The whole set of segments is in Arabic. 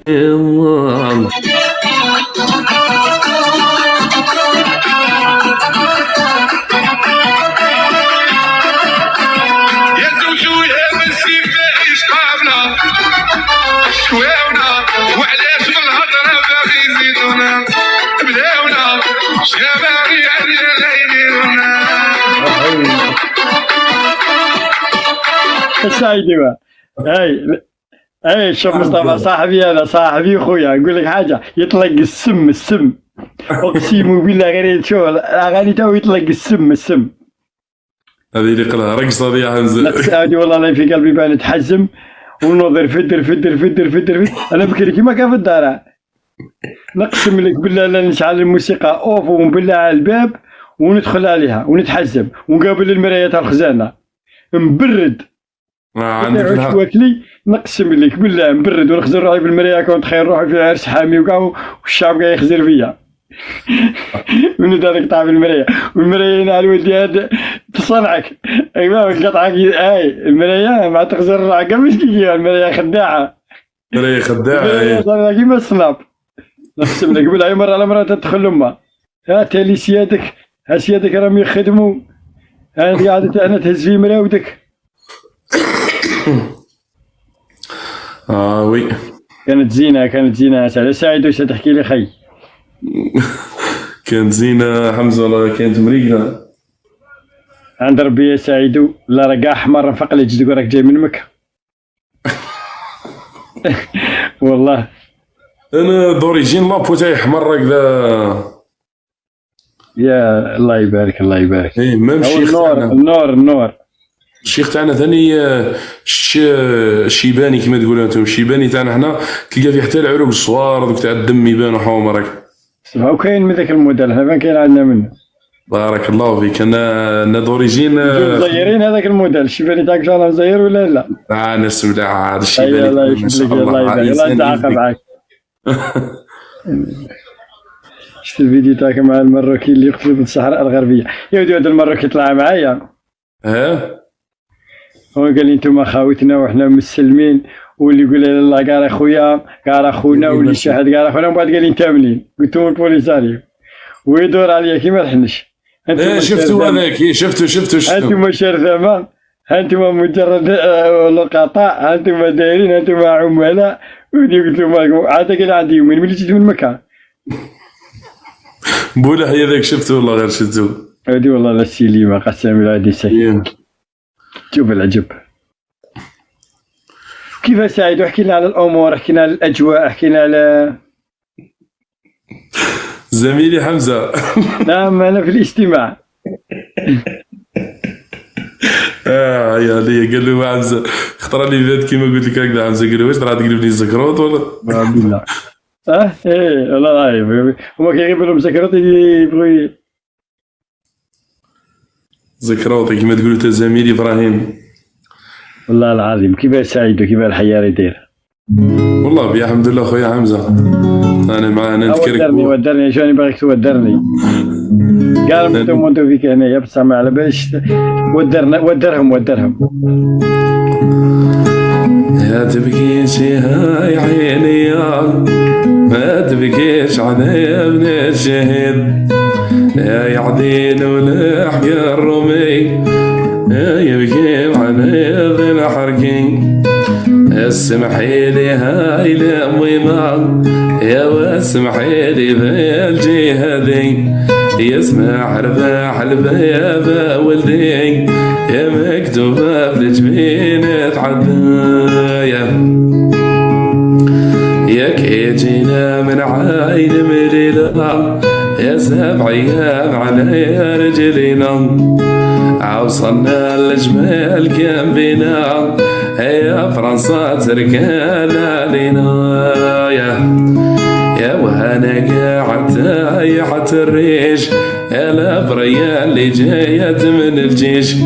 الله. شواونا وعلاش بالهضره باغي يزيدونا بداونا شبابي عليا لا يديرونا سعيدي اي شوف مصطفى صاحبي هذا صاحبي خويا نقول لك حاجه يطلق السم اقسم بالله غير تشوف الاغاني تو يطلق السم هذه اللي قالها رقصه هذه يا حمزه. هذه والله لا في قلبي بان نتحزم ونوضر فدر انا بكري كيما كان في الدار نقسم لك بالله لا نشعل الموسيقى اوف ونبلع على الباب وندخل عليها ونتحزم ونقابل المرايه تاع الخزانه مبرد عندك واكلي نقسم لك بالله مبرد ونخزر روحي في المرايه كنت خير روحي في عرس حامي وكاع والشعب قاعد يخزر فيا من دارك طاح في المرايه والمرايه نال ولدي هذا تصنعك ايوا قطعك المرايه ما تخزر روحك مش كي المرايه خداعه كيما الصناب نقسم لك بالله مره على مره تدخل امها ها تالي سيادك راهم يخدموا هذه قاعده انا تهز في مراودك وي كانت زينه على سعيد واش تحكي لي خي كانت زينه حمزه والله كانت مريقله عند ربي يا سعيد لا راه كاع حمر نفق لي جدك راك جاي من مكه والله انا دوريجين لابو تاعي حمر هكذا يا الله يبارك اي ميم الشيخ النور الشيخ تاعنا ثاني الشيباني كما تقولوا انتم الشيباني تاعنا حنا تلقى فيه حتى العروق الصوار دوك تاع الدم يبانوا حومه راك وكاين من ذاك الموديل حنا كاين عندنا منه بارك الله فيك. انا دوريجين مزيرين هذاك الموديل الشيباني تاعك شحال مزير ولا لا؟ نسم هذا الشيباني الله يشفيك الله يبارك الله يتعاقب معاك. شفت الفيديو تاعك مع المروكي اللي يقتلوا في الصحراء الغربيه يا ودي هذا المروكي طلع معايا هو قال لي انتم خاوتنا وحنا مسلمين واللي يقول لي الله قال اخويا قال اخونا واللي شاهد قال اخونا ومن بعد قال لي انت منين قلت له البوليساريو ويدور عليا كيما الحنش شفتوا هذاك شفتوا انتم شرذمه انتم مجرد لقطاء انتم دايرين انتم عملاء ودي قلت لهم عاد قال عندي يومين ملي جيت من مكان بولا هي ذاك شفتوا والله غير شفتوا هادي والله لا سيليمه قسم بالله هادي سي شوف العجب كيف سعيد احكي لنا على الامور احكي لنا على الاجواء احكي لنا على زميلي حمزه. نعم انا في الاستماع. يا لي قال له حمزه خطر لي فات كيما قلت لك هكذا حمزه قال له واش راه تقلب لي الزكروت ولا بالله ايه والله راهي هما كيغيبوا لهم زكروت يبغوا زكروت كيما تقولوا انت زميلي ابراهيم والله العظيم. كيف سعيد وكيف الحياه داير والله بيا الحمد لله خويا حمزه انا معنا نذكرك ودرني شاني باغيك تودرني قال انتم فيك هنايا بصح ما على باليش ودرهم يا تبكيش يا عيني ما تبكيش على ابن الشهيد يا يعدين ولحق الرومي يا يبكي على ذي الحركين اسمحي لي هاي الامومه يا واسمحي لي بالجهادي يسمع رباح البيابه ولدي يا مكتوبه بالجبين تعدايا يا كيجينا من عين مليله يا 7 ايام على رجلينا عوصلنا الجمال كان بينا يا فرنسا تركنا لينا يا وهنا قاعد تايحت الريش يا الابرية اللي جايت من الجيش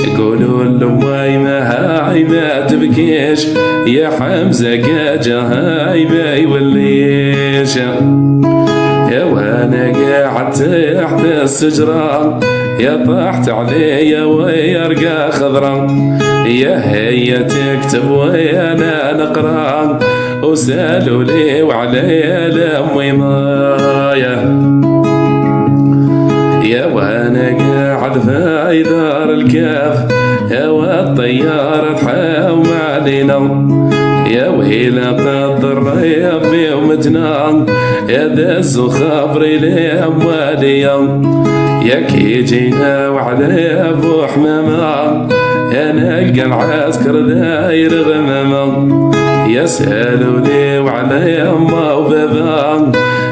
يقولوا لأمي هاي ما تبكيش يا حمزة كاجا هاي ما يوليش يا وهنا وانا قاعد تحت الشجرة يا طحت علي ويرقى خضرا يا هي تكتب وانا نقرا وسالوا لي وعلي لامي مايا يا وانا قاعد في دار الكاف يا والطيارة تحاوم علينا يا ويل قدر ربي ومجنان يا دز خبري لأمواليا يا كي جينا وعلى ابو حمامة يا نلقى العسكر داير غمامة يا سالوا لي وعلى يما وبابا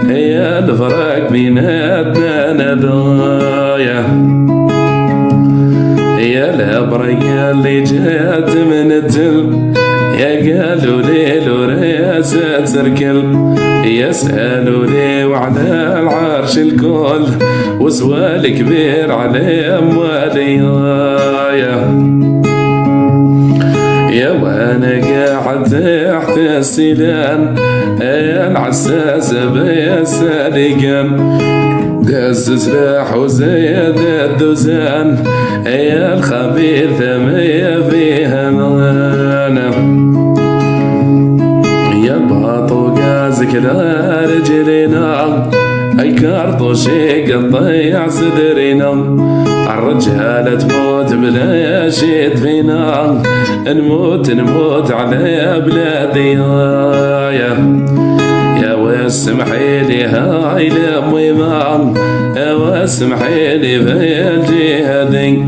يا الفرق بيناتنا ندايا يا الابرية اللي جات من الدل يا قالوا لي لوريسة تركل يا سالوا لي وعلى العرش الكل وسوال كبير على اموالي يا وانا قاعد تحت السيلان يا العساسة بيا سالقان دز سلاح وزيد الدوزان يا الخبيث ما فيها مانا يا باطو قازك لا رجلنا الكرطوشي قطيع صدرنا الرجالة تموت بلا شيء فينا نموت على بلادي يا واسمحي لي هاي لامي ما يا واسمحي لي في الجهادي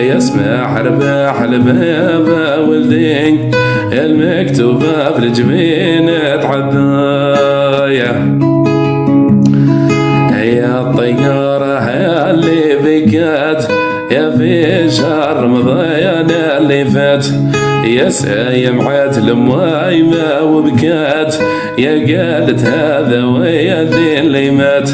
يا اسمع رباح البابا ولدي المكتوبة في الجبين تعدايا يا الطيارة اللي بكات يا في شهر رمضان اللي فات يا سايمعت لموايمة وبكات يا قالت هذا ويا اللي مات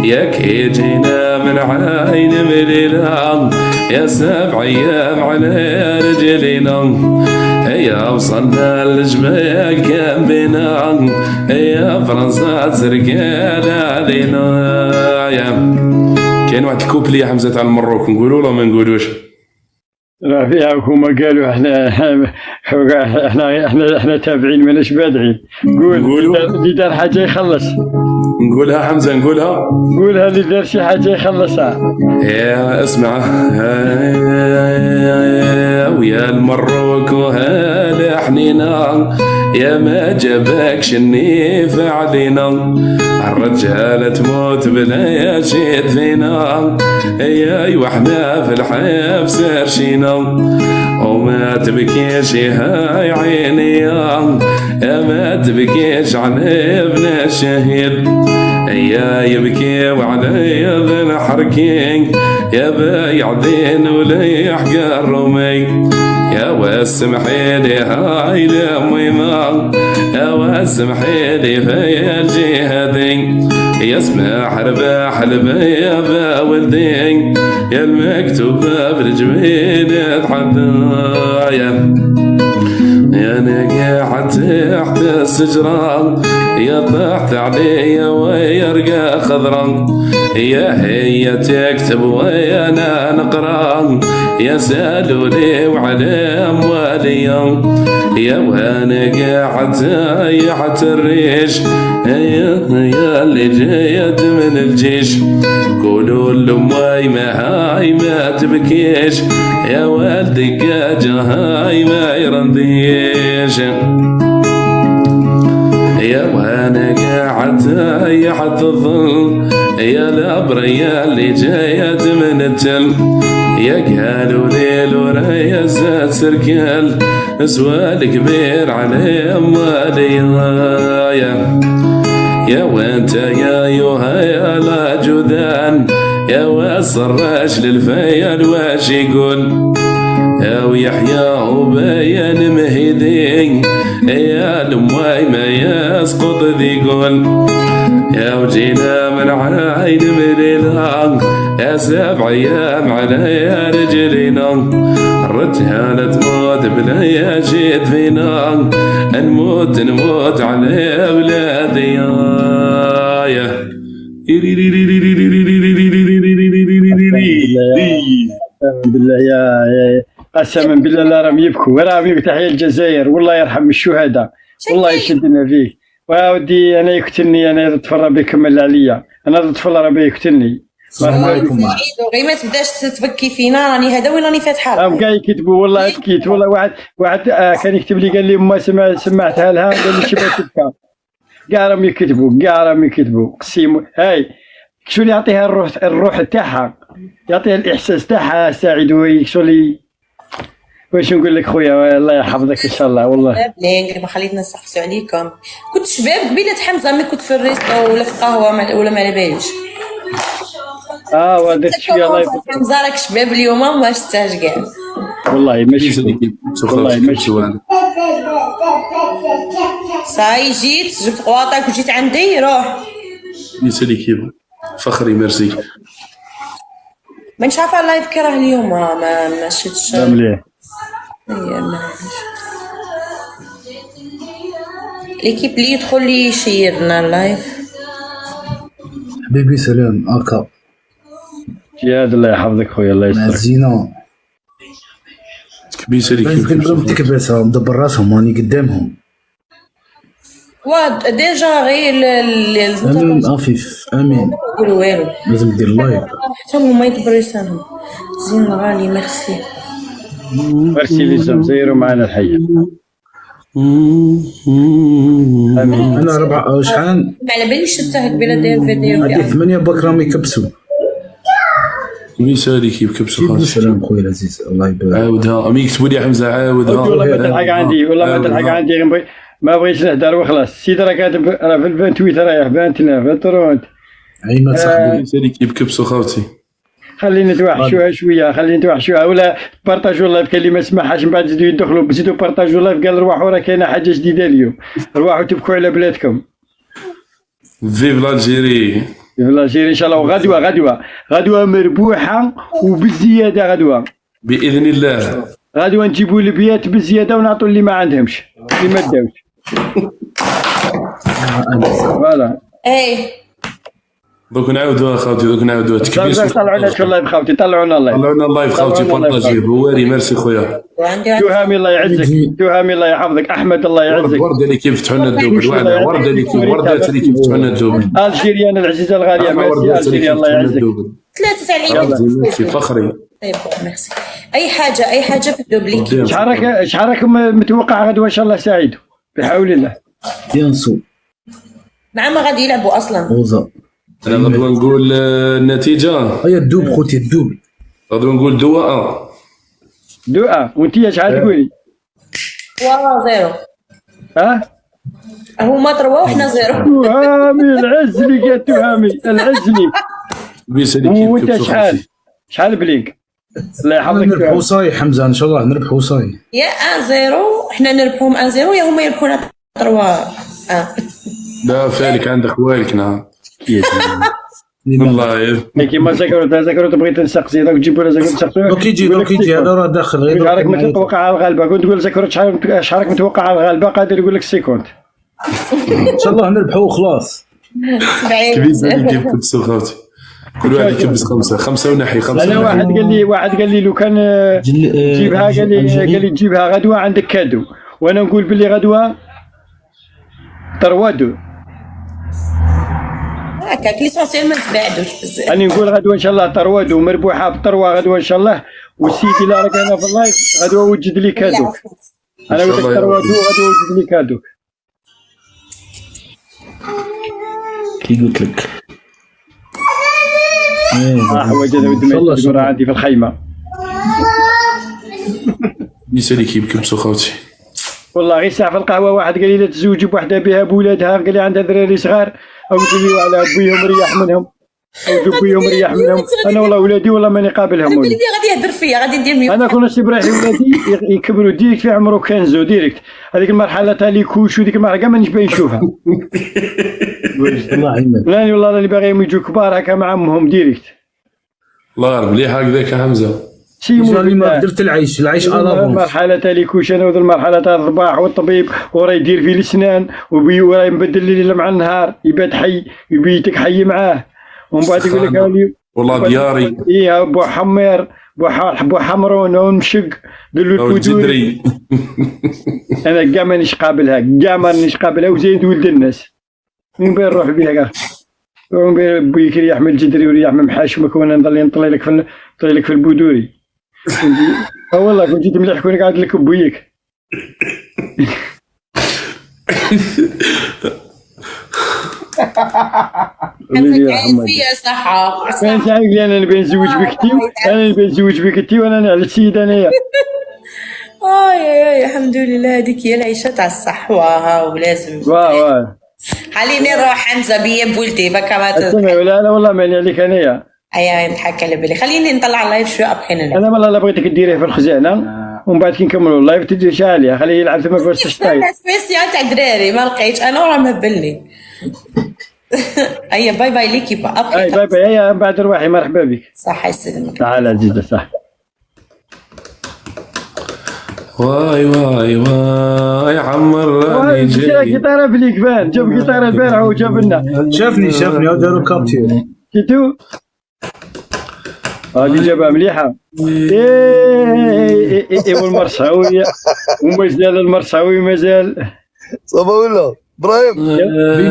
يا كي جينا من عين مليلة يا 7 أيام على رجلينا يا وصلنا الجبال كان بينا يا فرنسا ترقال علينا كاين واحد الكوبلي يا حمزة على المروك نقولوا ولا ما نقولوش؟ لا فيها هما قالوا احنا تابعين ماناش بادعين. قول اللي دار حاجه يخلص. نقولها حمزه نقولها اللي دار شي حاجه يخلصها. يا اسمع ويا المروك وهلا حنينا يا ما جابكش النيف علينا الرجالة تموت بلا شيء فينا يا وحنا في الحبس رشينا وما تبكيش هاي عيني يا ما تبكيش على ابن الشهيد يا يبكي وعلى ذا الحركين يا بايع دين ولا يحقى الرومي يا واسمحي لي هاي لامي ما يا واسمحي لي في الجهادي يا اسمع رباح البيابة ولدي يا المكتوبة بالجميل تحدايا يا انا قاعد تحت الشجرة يا طحت علي ويرقى خضرا يا هي تكتب وانا نقرا يا سالوا لي وعلى اموالي يا وانا قاعد تحت الريش يا اللي جيت من الجيش قولوا لامي ما هاي ما تبكيش يا والدي قاجة هاي ما يرنديش يا وانا قاعد تحت الظل يا الابرية اللي جايت من التل يا قالوا لي لوريا سركل سوال كبير على امالي يا وانت يا يوها يا لا جودان يا والصراش للفيل واش يقول يا ويحيى وبيان مهدي يا لمواي ما يسقط ذي قول يا وجينا من عين مليلا يا 7 أيام على رجلينا الرجالة تموت بلا يشيد فينا نموت على بلادي بالله قسما بالله لا راهم يبكوا، راهم تحية الجزائر، والله يرحم الشهداء، والله يشدنا فيه. وودي انا يقتلني، انا الطفل ربي يكمل عليا، انا الطفل ربي يقتلني. السلام عليكم. غير ما تبداش تبكي فينا، راني هذا وين راني فاتحه. راهم كاع يكتبوا، والله بكيت، والله واحد كان يكتب لي قال لي ما سمعتها لها، قال لي شبه تبكى. كاع راهم يكتبوا قسيم. هاي شو اللي يعطيها الروح تاعها، يعطيها الاحساس تاعها سعيد. وشو اللي واش نقول لك خويا، الله يحفظك ان شاء الله. والله بلينك ما خليتنا نسقسوا عليكم. كنت شباب قبيله حمزه، ملي كنت في الريستو ولا في قهوه ولا ما على باليش. ودرت شويه الله يبارك. حمزه راك شباب اليوم ما شفتهاش كاع. والله ماشي والله ماشي. صاي جبت قواطك وجيت عندي، روح يسالي كيف فخري. ميرسي. مانيش عارفه اللايف كي راه اليوم، ما شفتش. مليح. ليكيب اللي يدخل لي يشيرنا اللايف. حبيبي سلام اكا جهاد الله يحفظك خويا، الله يسترك. زينه بيسالي كيف تكبسها مدبر راسهم راني قدامهم. واد ديجا غير امين عفيف امين. يقولوا والو، لازم دير لايف حتى هما يدبروا لسانهم. زين غالي ميرسي. ميرسي لسام زيرو معنا الحية. امين. انا ربع شحال ما على باليش شفتها قبيله داير فيديو هادي 8 باك راهم يكبسوا. بيسالي كيف كبسوا خالص. سلام خويا العزيز الله يبارك. عاودها امي يكتبوا لي حمزه، عاودها. والله ما تلحق عندي، والله ما تلحق عندي، ما بغيتش نهدر وخلاص. السيد راه كاتب، راه في 28 رايح 29 30. عيمات صاحبي بيسالي كيف كبسوا خاوتي. خلينا نتوحشوها شويه، خلينا نتوحشوها، ولا بارطاجوا اللايف. كاين اللي ما سمعهاش من بعد زيدوا يدخلوا، زيدوا بارطاجوا اللايف. قال رواحوا راه كاينه حاجه جديده اليوم، رواحوا تبكوا على بلادكم. فيف لالجيري. الجيري ان شاء الله. غدوه مربوحه وبالزياده. غدوه باذن الله. غدوه نجيبوا البيات بالزياده ونعطوا اللي ما عندهمش، اللي ما داوش. فوالا. ايه دوك نعاودوها خاوتي، دوك نعاودوها. طلعونا شو اللايف خاوتي، طلعونا اللايف خاوتي. بارطاجيه بواري. ميرسي خويا. تهامي الله يعزك، تهامي الله يحفظك. احمد الله يعزك. ورده اللي كيف فتحوا لنا الدوبل، ورده اللي كيف فتحوا لنا الدوبل. الجيريان العزيزه الغاليه، ميرسي الجيريان الله يعزك. 3 تاع العيد. ميرسي فخري. طيب ميرسي. اي حاجه في الدوبليكي. شحال راكم متوقع غدوه ان شاء الله سعيد بحول الله. بيانسو مع ما غادي يلعبوا اصلا. روزا انا غدوه نقول النتيجه. هيا الدوب خوتي الدوب. غدوه نقول دواء. دعاء. وانت شحال تقولي؟ 3-0. هما 3 وحنا 0. تهامي العزلي، قالت تهامي العزلي. بيسالي كيف وانت شحال بلينك؟ الله يحفظك. نربحوا صاي حمزه ان شاء الله نربحوا صاي. يا 1-0 حنا نربحهم 1-0، يا هما يربحونا 3-1. لا فالك عندك والك. نعم والله. كيما ذكرت بغيت نسقسي، دوك تجيبوا لنا نسقسيو. دوك يجي هذا راه داخل غير. شحال راك متوقع على الغالبه؟ كنت تقول ذكرت شحال راك متوقع على الغالبه، قادر يقول لك سيكونت. ان شاء الله نربحوا وخلاص. 70. كيف كبسوا خاوتي. كل واحد يكبس 5 ونحي 5. انا واحد قال لي لو كان تجيبها، قال لي تجيبها غدوه عندك كادو، وانا نقول باللي غدوه تروادو. هكاك ليسونسيال ما نتباعدوش بزاف. انا نقول غدوه ان شاء الله تروادو مربوحه بتروى غدوه ان شاء الله. والسيدي لا راك انا في اللايف غدوه وجد لي كادو. انا قلت لك تروادو غدوه وجد لي كادو. كي قلت لك وجد ودي ما عندي في الخيمه. بيسالي كيف كبسوا خاوتي. والله غير ساعه في القهوه واحد قال لي لا تزوجي بوحده بها بولادها، قال لي عندها دراري صغار، او تجي على بويهم مريح منهم، او بويهم مريح منهم. انا والله ولادي والله ماني قابلهم. ولدي غادي يهدر فيا، غادي ندير ميوت. انا كون نسيب روحي ولادي يكبروا ديريكت في عمره 15 ديريكت. هذيك المرحله تاع لي كوش وديك المرحله كاع مانيش باغي نشوفها. الله يعينك. لا والله اللي باغيهم يجوا كبار هكا مع امهم ديريكت. الله غير مليح هكذاك حمزه. درت العيش الافونس. المرحله تاع لي كوش انا، وذ المرحله تاع الرباح والطبيب، وراه يدير في الاسنان، وراه يبدل الليل مع النهار، يبات حي يبيتك حي معاه. ومن بعد يقول لك هذه والله دياري ايه بو حمير بو حمرون ونمشق دلو او الفدوري. الجدري. انا كاع مانيش قابلها، كاع مانيش قابلها، وزيد ولد الناس من بين نروح بها كاع. ومن بين بويك ريح من الجدري وريح من محاشمك وانا نضل نطلي لك في البودوري. والله كنت جيت مليح كون قاعد لك بويك. حسك عايز فيا صحة. كان تعرف لي انا نبي نزوج بكتي، انا نبي نزوج بكتي وانا على السيد انايا. يا الحمد لله، هذيك هي العيشة تاع الصحوة ولازم. واه خليني نروح حمزة بيا بولدي بكا ما استنى لا والله ماني عليك انايا. ايا نضحك على بالي. خليني نطلع اللايف شويه ابقى نلعب. انا والله لا بغيتك ديريه في الخزانه ومن بعد كي نكملوا اللايف تجي شاليه خليه يلعب ثم فيرس ستايل. سبيسيال تاع دراري ما لقيتش انا وراه مهبلني. ايا باي باي ليكي ابقى. اي باي باي هيا بعد روحي مرحبا بك. صح يسلمك. تعال عزيزة صح. واي واي واي عمر راني جاي. قطاره في اليكفان جاب قطاره البارح وجاب لنا. شافني وداروا كابتير. شتو هذه جابها مليحه. ايه والمرصاوي ومازال المرصاوي مازال صافا ولا ابراهيم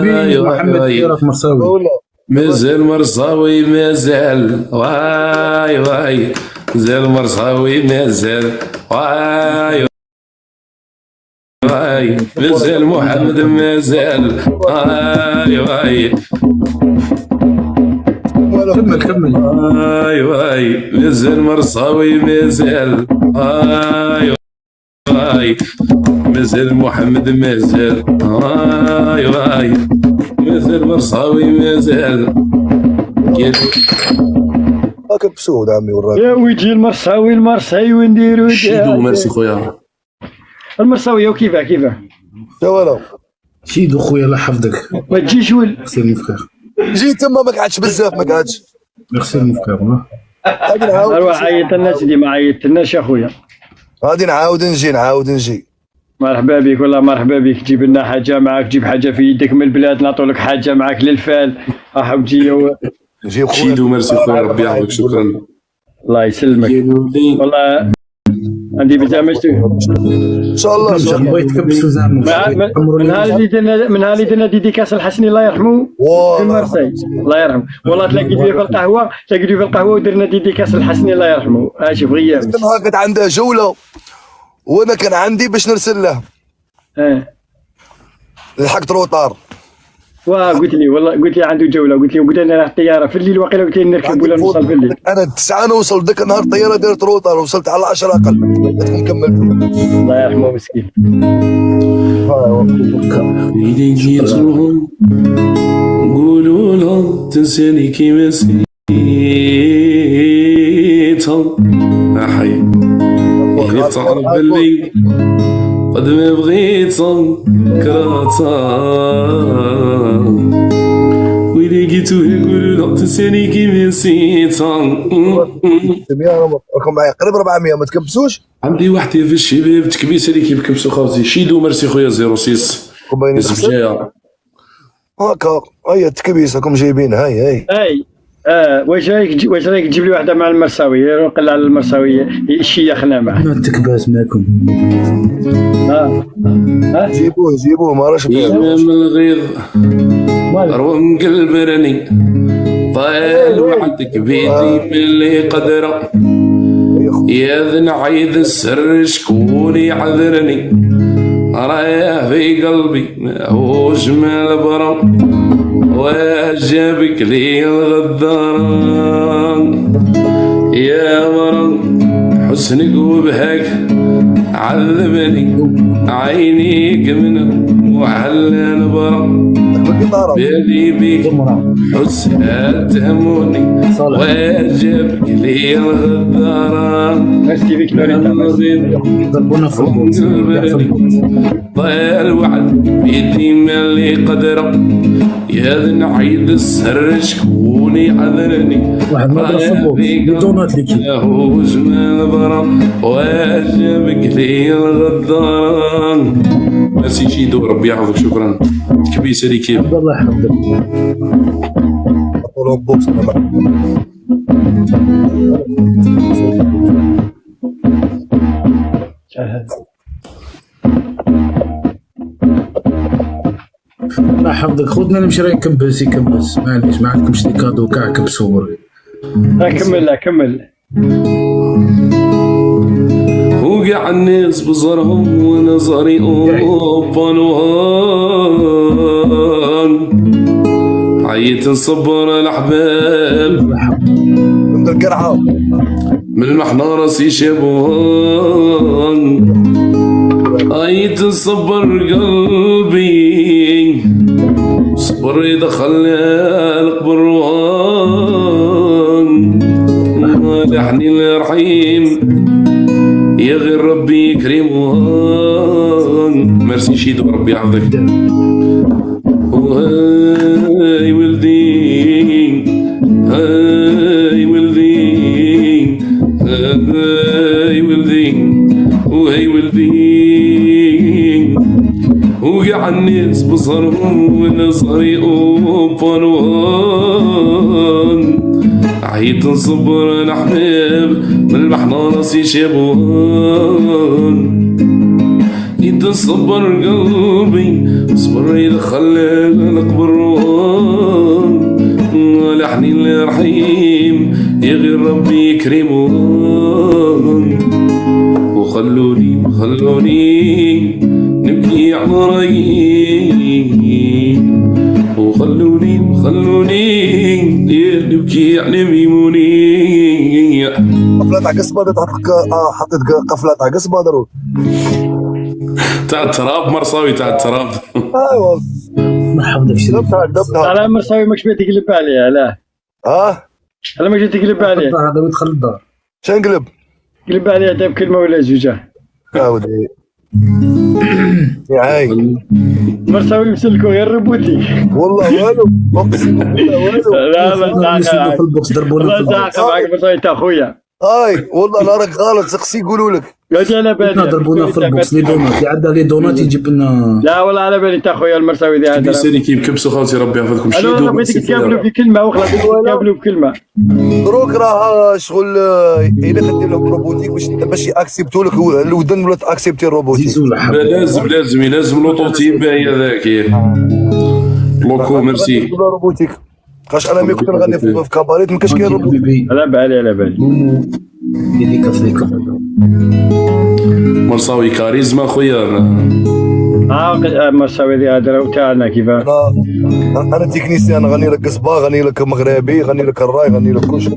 بيبي محمد كيراك مرصاوي ولا مازال مرصاوي مازال واي واي مازال مرصاوي مازال واي واي مازال محمد مازال واي واي كمل واي واي مازال مرصاوي مازال واي واي مازال محمد مازال واي واي مازال مرصاوي مازال هاك بسود عمي وراك يا ويجي المرصاوي ونديرو شيدو ميرسي خويا المرصاوي وكيفاه يا ولا شيدو خويا الله يحفظك. ما تجيش ول غسيل المفكر جيت تما ما قعدتش بزاف ما قعدتش غسيل المفكر. غادي نعاود اروح عيط الناس دي ما عيطتناش يا خويا. غادي نعاود نجي مرحبا بك والله مرحبا بك. جيب لنا حاجه معاك، جيب حاجه في يدك من البلاد نعطوا لك حاجه معاك للفال. وجي نجي خويا شيدو ميرسي خويا ربي يحفظك شكرا الله يسلمك والله. عندي بزاف ان شاء الله بغيت تكبسوا زعما من هالي درنا ديديكاس الحسني الله يرحمه في والله مرسي الله يرحمه. والله تلاقيت في القهوه ودرنا ديديكاس الحسني الله يرحمه. شوف غياب نهار كانت عندها جوله وانا كان عندي باش نرسل له لحقت روطار قلت لي والله قلت لي عنده جوله قلت لي انا راح الطياره في الليل واقيلا قلت لي نركب ولا نوصل في الليل. انا 9 نوصل ذاك النهار الطياره دارت روطار وصلت على 10 اقل لكن كملت. الله يرحمه مسكين. ويلي جيتهم قولوا لهم تنساني كيما نسيتهم احي كي تعرف باللي قد ما بغيتهم كرهتهم ويلي جيتو يقولوا لهم تنساني كيما نسيتهم. راكم معايا قريب 400 ما تكبسوش. عندي وحدي في الشباب تكبيسه اللي كيبكبسوا خاوتي. شيدو ميرسي خويا 06 كوباينه الزبجايه هاكا هيا التكبيس راكم جايبينها هاي واش رايك تجيب لي واحده مع المرساوي نقل على المرساوي شيخنا معاه. ما تكباس معكم. جيبوه ما راش فيه إمام الغيظ روى من قلب راني طال وعدك بيدي من اللي قدره يا ذن عيد السر شكون يعذرني رايح في قلبي ما هو جمال برا وجابك لي الغداران يا مرا حسنك وبهاك عذبني عينيك من وحلان برا بالي بيك حسها تهموني وجابك لي الغداران ميرسي بك ضربونا في ضيع الوعد بيدي مالي قدره يا ذا نعيد السر شكوني عذرني واحد ما ضرب بدونات ليكي له جمال برا واجبك لي الغداران ميرسي شيدو ربي يحفظك شكرا كبيسه لي كيف طول ولون بوكس انا معك. الله يحفظك خوتنا نمشي راه يكبس معليش ما عندكمش دي كادو كاع كبسوا كمل وقع الناس بزرهم ونظري اوبانوهان عيت نصبر الاحباب من القرعه من المحنى راسي شابوهان عيت نصبر قلبي صبر يدخل القبروان لحني الرحيم يا غير ربي يكرموهان. ميرسي شيدو ربي يحفظك. وهاي ولدي هاي ولدي هاي ولدي وهاي ولدي وقع الناس بصرهم ونصري اوبانوهان عيت نصبر الاحباب من المحنى راسي شابوهان يتصبر قلبي صبر يدخل القبروان لحني الرحيم يا غير ربي يكرموان. وخلوني نبكي على رايي وخلوني نبكي على ميموني. قفلات على قصبه حطيت قفلات على قصبه ضروري تاع التراب مرصاوي تاع التراب. ايوا ما حفظك شي دبتها على مرساوي ماكش بغيت تقلب عليها لا انا ما جيت تقلب عليها هذا يدخل الدار شنقلب قلب عليها داب كلمه ولا زوجه ودي يا عاي مرساوي مسلكو غير ربوتي والله والو اقسم بالله والو. لا ما نسيبو في البوكس ضربونا في والله البوكس زعق معك مرساوي تا خويا والله لا راك غلط سقسي يقولوا لك قلت على بالي ضربونا في البوكس لي دونات اللي عندها لي دونات يجيب لنا. لا والله على بالي تا خويا المرساوي ذي هذا سيري كيف كبسوا خوتي ربي يحفظكم. انا والله بغيتك تقابلوا في كلمه وخلاص تقابلوا بكلمه دروك راه شغل الا تدير لهم روبوتيك باش ياكسبتوا لك الودن ولا تاكسبتي الروبوتيك. زيزو الحب لازم لوطوتيب باهي هذاك لوكو ميرسي. روبوتيك خاش انا ملي كنت نغني في كاباريت ما كانش كاين روبوتيك. على بالي ديكاس ليكم مرصاوي كاريزما خويا. مرساوي ذي هذا راه تاعنا كيفاه. انا تكنيسيان غني لك قصبه غني لك مغربي غني لك الراي غني لك كلشي.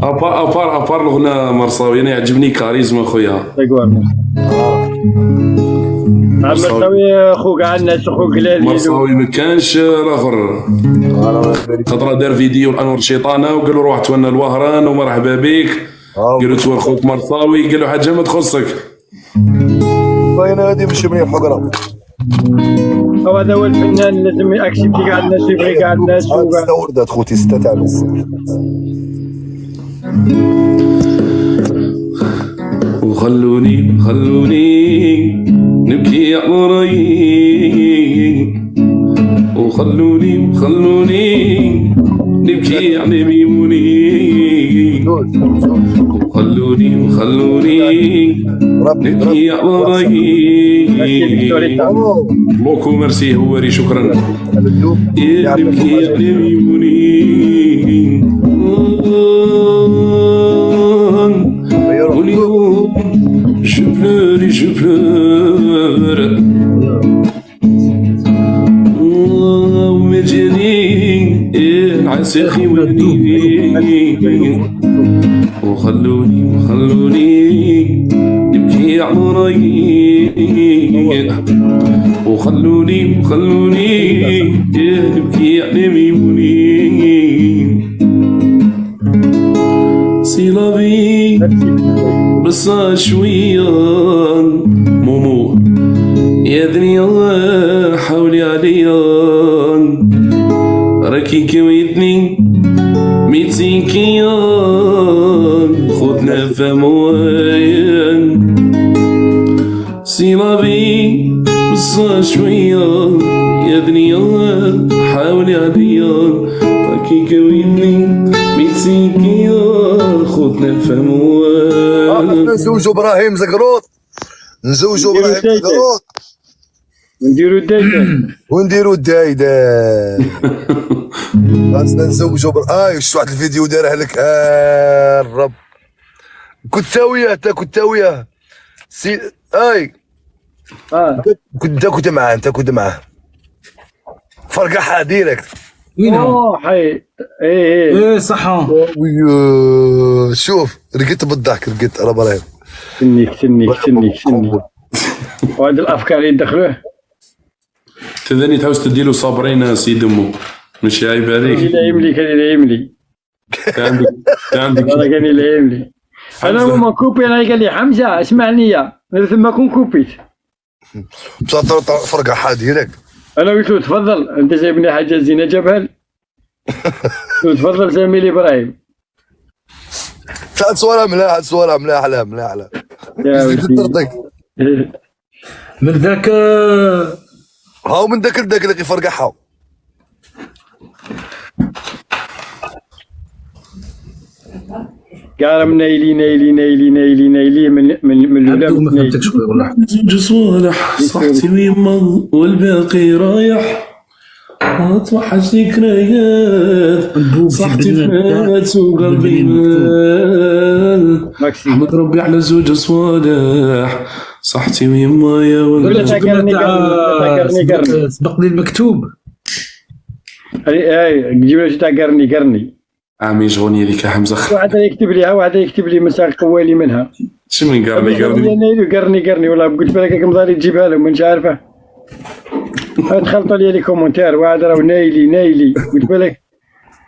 ابار الغنى مرصاوي انا يعجبني كاريزما خويا. مرساوي خوك على الناس خوك قلالي مرصاوي ما كانش الاخر خطره دار فيديو الانور شيطانه وقالوا روح تونا الوهران ومرحبا بك. قالوا تور خوك مرصاوي قالوا حاجه ما تخصك. باينه هذه مش منيح حقره. هذا هو الفنان لازم ياكسبتي كاع الناس ويبغي كاع الناس استوردت خوتي سته تاع بس. وخلوني نبكي على رايي وخلوني نبكي على ميموني. وخلوني نبكي على رايي. بوكو ميرسي هواري شكرا. نبكي على ميموني. واليوم je pleure ومجاني العساخي ولي وخلوني نبكي على رايي وخلوني نبكي على ميموني. سي لا في بس شوية مومو يا دنيا حولي عليا راكي كويتني ميتيكيا خدنا فموين. سي لا في بس شوية يا دنيا حولي عليا كي كويتني ميتسيكي خوتنا الفموال. نزوجو ابراهيم زقروط، نزوجو ابراهيم زقروط ونديرو الدايدة ونديرو الدايدة. خاصنا نزوجو شفت واحد الفيديو دارها لك الرب. كنت وياه تا كنت وياه سي كنت معاه، انت كنت معاه فرقعها ديريكت. اوه حي ايه صح. شوف رقدت بالضحك، رقدت انا ابراهيم. سنيك وهاد الافكار يدخلوه تذني تهوس تديلو صابرين سيد امو مش عيب عليك. لا يملي عندك كان لا يملي. انا هما كوبي، انا قال لي حمزه اسمعني يا ثم كون كوبيت بصح فرقعها ديريكت. انا قلت له تفضل انت جايبني حاجه زينه جابها لي. قلت تفضل زميلي ابراهيم. هاد صورة ملاح لا يا ولدي من ذاك هاو من ذاك اللي يفرقعها. قال نايلي من الاولى. ما فهمتكش خويا والله. زوج صالح صحتي ويما والباقي رايح توحش ذكريات صحتي فات وقلبي مال. احمد ربي على زوج صالح صحتي ويما يا ولد. سبق لي المكتوب. جيب لي تاع قرني عمي شغوني ذيك يا حمزه. واحد يكتب لي مساق قوالي منها. شو من قرني والله قلت بالك مضاري تجيبها لهم مش عارفه. تخلطوا لي كومنتير واحد راه نايلي قلت بالك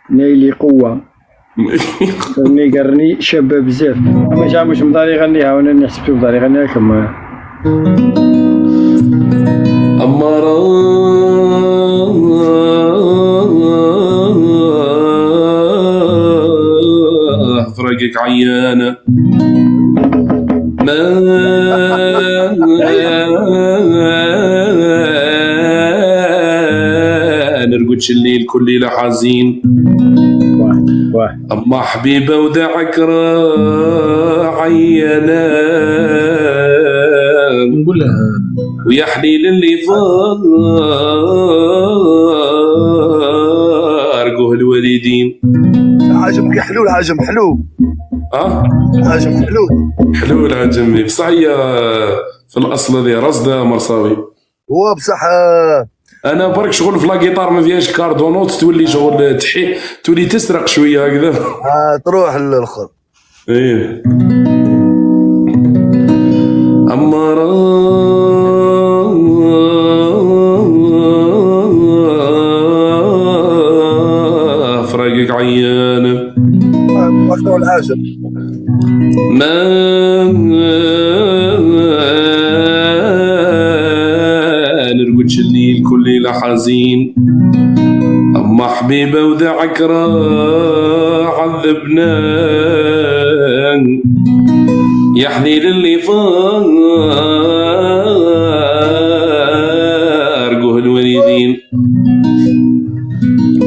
نايلي قوه. قرني شابه بزاف مش مضاري يغنيها وانا نحسب مضاري يغنيها كما فرقك عيانة ما نرقدش الليل كل ليلة حزين. أما حبيبة وداعك عيانة نقول لها ويا حليل اللي فارقوه الوالدين. العجم حلو العجم حلو. العجم حلو العجم بصح هي في الاصل هذه رصده مرصاوي. هو بصح انا برك شغل في لاكيطار ما فيهاش كاردونوت تولي شغل تولي تسرق شويه هكذا. تروح للاخر. ايه اما فراقك عيانه مقطوع العجم ما نرقدش الليل كل ليلة حزين. أما حبيبة وذا عكرة عذبنا يا حليل اللي فارقوه الوالدين.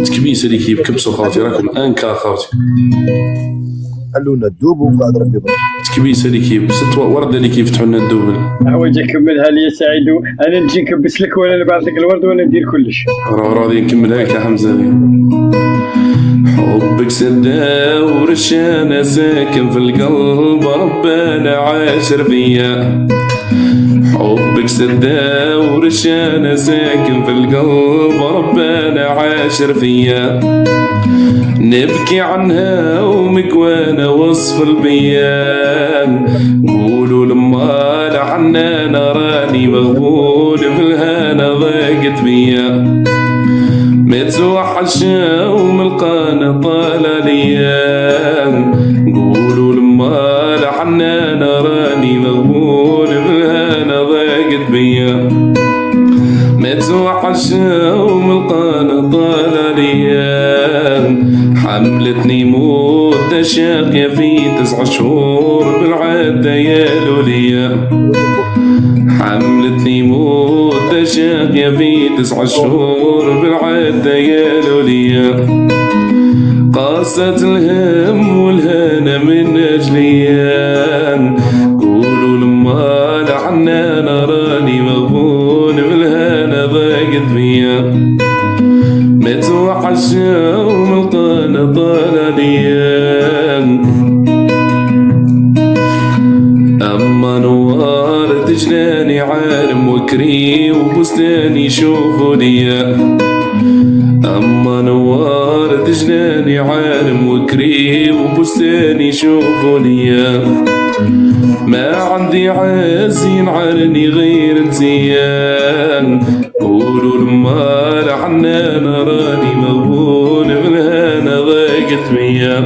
تكبيسة اللي كيف كبسوا خاوتي راكم أنكا خاوتي خلونا الدوب وقاعد ربي تكبيسة اللي كيف ست وردة اللي كيف فتحوا لنا الدوب. عاود نكملها لي سعيد. انا نجي نكبس لك ولا نبعث لك الورد ولا ندير كلش. راضي نكملها لك يا حمزة. حبك سدا ورشانة ساكن في القلب ربنا عاشر فيا. حبك سدا ورشانة ساكن في القلب ربنا عاشر فيا. نبكي عنها ومكوانا وصف البيان. قولوا لما لعنا راني مغبول في الهنا ضاقت بيا. متوحشة وملقانا طالة ليان. قولوا لما لعنا راني مغبول في الهنا ضاقت بيا. متوحشة وملقانا طالة ليان. حملتني موت شاقية في 9 شهور بالعادة يا لوليا. حملتني موت شاقية في 9 شهور بالعادة يا لوليا. خاصة الهم والهنا من أجليان قولوا لما لحنان راني مغبون بالهنا ضاقت فيا ما توحشا وملقانا طالانيان أما نوار جناني عالم وكري وبستاني شوفوا ليا أما نوار جناني عالم وكري وبستاني شوفوا ليا ما عندي عازين عارني غير انتيان قولوا لما لحنان راني مغبون بالهنا ضاقت بيا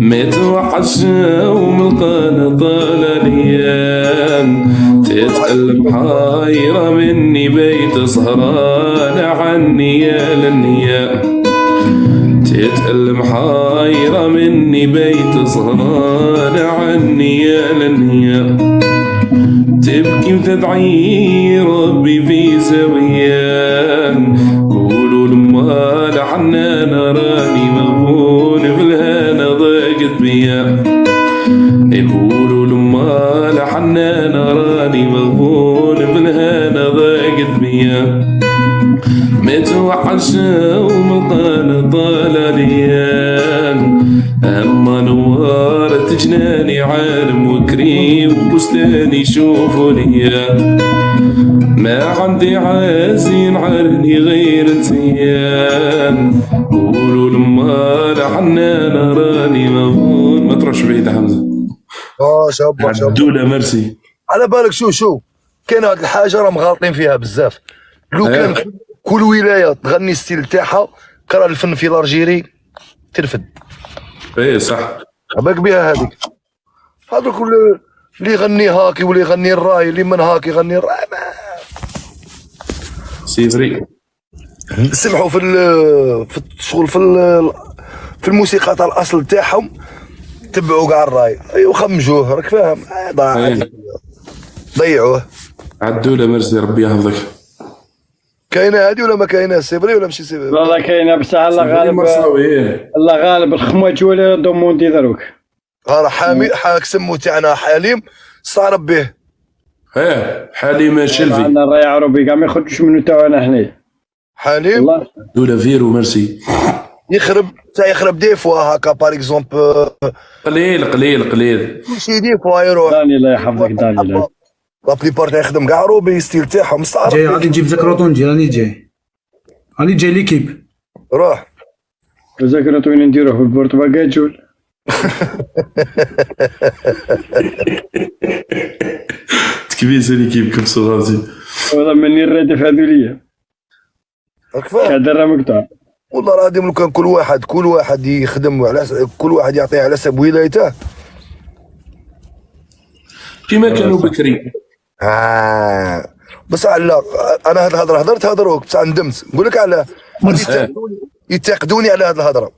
ما توحشا وملقانا طالانيان تتألم حايرة مني بيت سهران عني يا للنيا تتألم حايرة مني بيت سهران عني يا للنيا تبكي وتدعي ربي في زاويان قولوا لما لحنان راني مغبون بالهنا ضاقت بيا يقولوا لما لحنان راني مغبون بالهنا ضاقت بيا ما توحشا وملقانا طالانيان أما نوارة جناني عالم وكريم وبستاني شوفوا ليا ما عندي عازين عارني غير انتيان قولوا لما لحنان راني مغبون ما تروحش بعيد حمزة شابه عدولة ميرسي على بالك شو كاين هاد الحاجه راه مغالطين فيها بزاف. لو كان كل ولايه تغني ستيل تاعها كرا الفن في الارجيري ترفد. ايه صح عباك بها هذيك. هذوك اللي يغني هاكي واللي يغني الراي، اللي من هاكي يغني الراي سيفري. سمحوا في الشغل في الموسيقى تاع الاصل تاعهم، تبعوا كاع الراي وخمجوه، راك فاهم؟ ضيعوه. عدولة ميرسي ربي يحفظك. كاينه هذه ولا ما كاينه سيبري ولا ماشي سيبري؟ والله كاينه بصح الله غالب. الله غالب الخماج هو اللي دوموندي دروك. راه حاك سمو تاعنا حليم صارب به. حليم شلفي. عندنا الراي عربي كاع ما يخرجوش منه تاعنا حنايا. حليم والله دولا فيرو ميرسي. يخرب دي فوا هكا باغ اكزومبل. قليل ماشي دي فوا يروح. داني الله يحفظك داني. لا بليبار يخدم كاع روبي ستيل تاعهم صعب. جاي غادي نجيب زكروطونجي، راني جاي ليكيب. روح زكروطونجي نديروه في البرتباكاجول. تكبيس ليكيب كم صغارتي. والله ماني الرادف هذو ليا. راك فاهم؟ كادر مقطع. والله العظيم لو كان كل واحد يخدم على كل واحد يعطيه على حسب ولايته كيما كانوا بكري. بس على انا هاد الهضره هضرت هضروك بصح ندمت. نقول لك على ينتقدوني على هاد الهضره.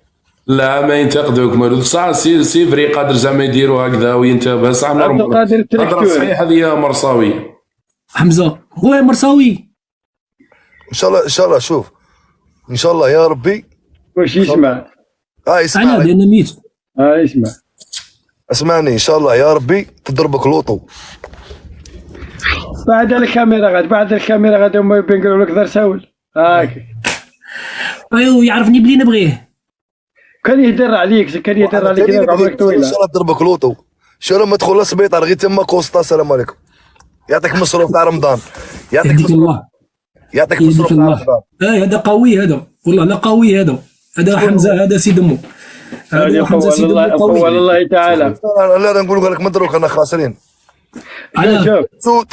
لا ما ينتقدوك مالو صح. سيفري قادر زعما يديروا هكذا وينتبه صح. نورمال هضره صحيح هذه مرصاوي. حمزه هو مرصاوي ان شاء الله شوف ان شاء الله يا ربي. واش يسمع؟ يسمع انا لان ميت. يسمع. اسمعني ان شاء الله يا ربي تضربك لوطو. بعد الكاميرا غادي هما ينقلوا لك دار ساول هاك. ايوا يعرفني بلي نبغيه. كان يهدر عليك عمرك طويله. ان شاء الله تضربك لوطو. شو لما تدخل للسبيطار غير تما كوسطا السلام عليكم. يعطيك مصروف تاع رمضان. يهديك الله. يعطيك مصروف تاع رمضان. هذا قوي هذا والله. لا قوي هذا حمزه هذا سيد امو. هذا حمزه سيد امو قوي والله تعالى. لا نقول لك مدروك انا خاسرين. شوف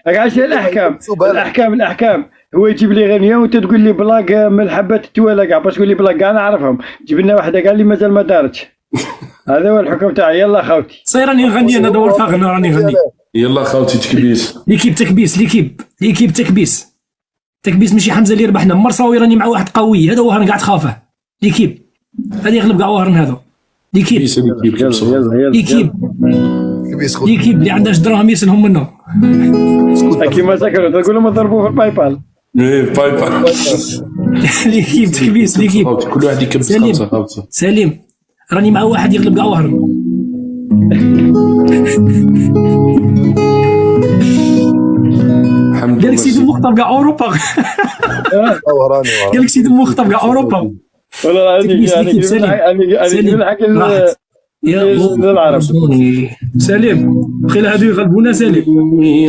هاي عايش الاحكام هو يجيب لي غنيه وانت تقول لي بلاك من الحبات التوالا كاع باش تقول لي بلاك كاع نعرفهم. جيب لنا واحده قال لي مازال ما دارتش. هذا هو الحكم تاعي. يلا خوتي صاير راني نغني انا دورت غنى راني نغني. يلا خوتي تكبيس ليكيب تكبيس ماشي حمزه اللي ربحنا. مرصاوي راني مع واحد قوي هذا وهرن قاعد تخافه. ليكيب هذا يغلب كاع وهرن هذا. ليكيب اللي عندهاش دراهم يرسلهم منه. كيما سكروا تقول لهم ضربوه في الباي بال. باي ليكيب تكبيس ليكيب. خاوتي كل واحد يكبس سليم. 5 خاوتي. سليم راني مع واحد يغلب كاع وهران. الحمد قال لله. لك سيدي مخطب كاع اوروبا. وراني قال لك سيدي مخطب كاع اوروبا. والله تكبيس انا ليكيب. سليم سليم راحت. يا العرب. سليم خير هادو يغلبونا. سليم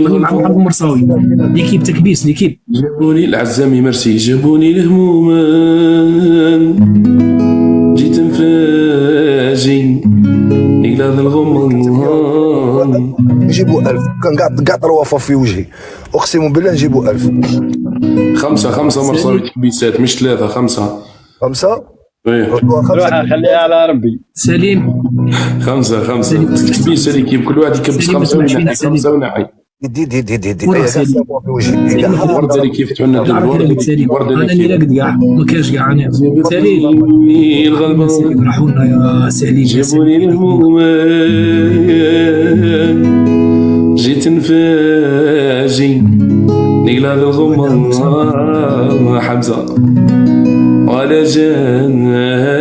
راني مع محمد المرصاوي. ليكيب تكبيس ليكيب. جابوني العزامي ميرسي جابوني الهمومان جيت مفاجي نقلاد الغمان نجيبوا 1000 كان كاع طروافه في وجهي اقسم بالله نجيبوا 1000. 5 مرصاوي تكبيسات مش 3 5. 5 ايه ردوها 5 روح خليها على ربي. سليم 5 تكبيسه اللي كيف كل واحد يكبس سليم، 5 ما تسمعش فينا، وناحي 5 وناحي. دي ورا هي سليم. كاع في وجهي ورده اللي كيف تعنى عارف كلامك سليم. ورده انا اللي اللي كيف راقد كاع ما كاش كاع انا. سليم الغلبان سليم راحوا لنا يا سليم يا جابوني سليم. الهمومان جيت نفاجي نقلاد الغمان حمزه ولا جالها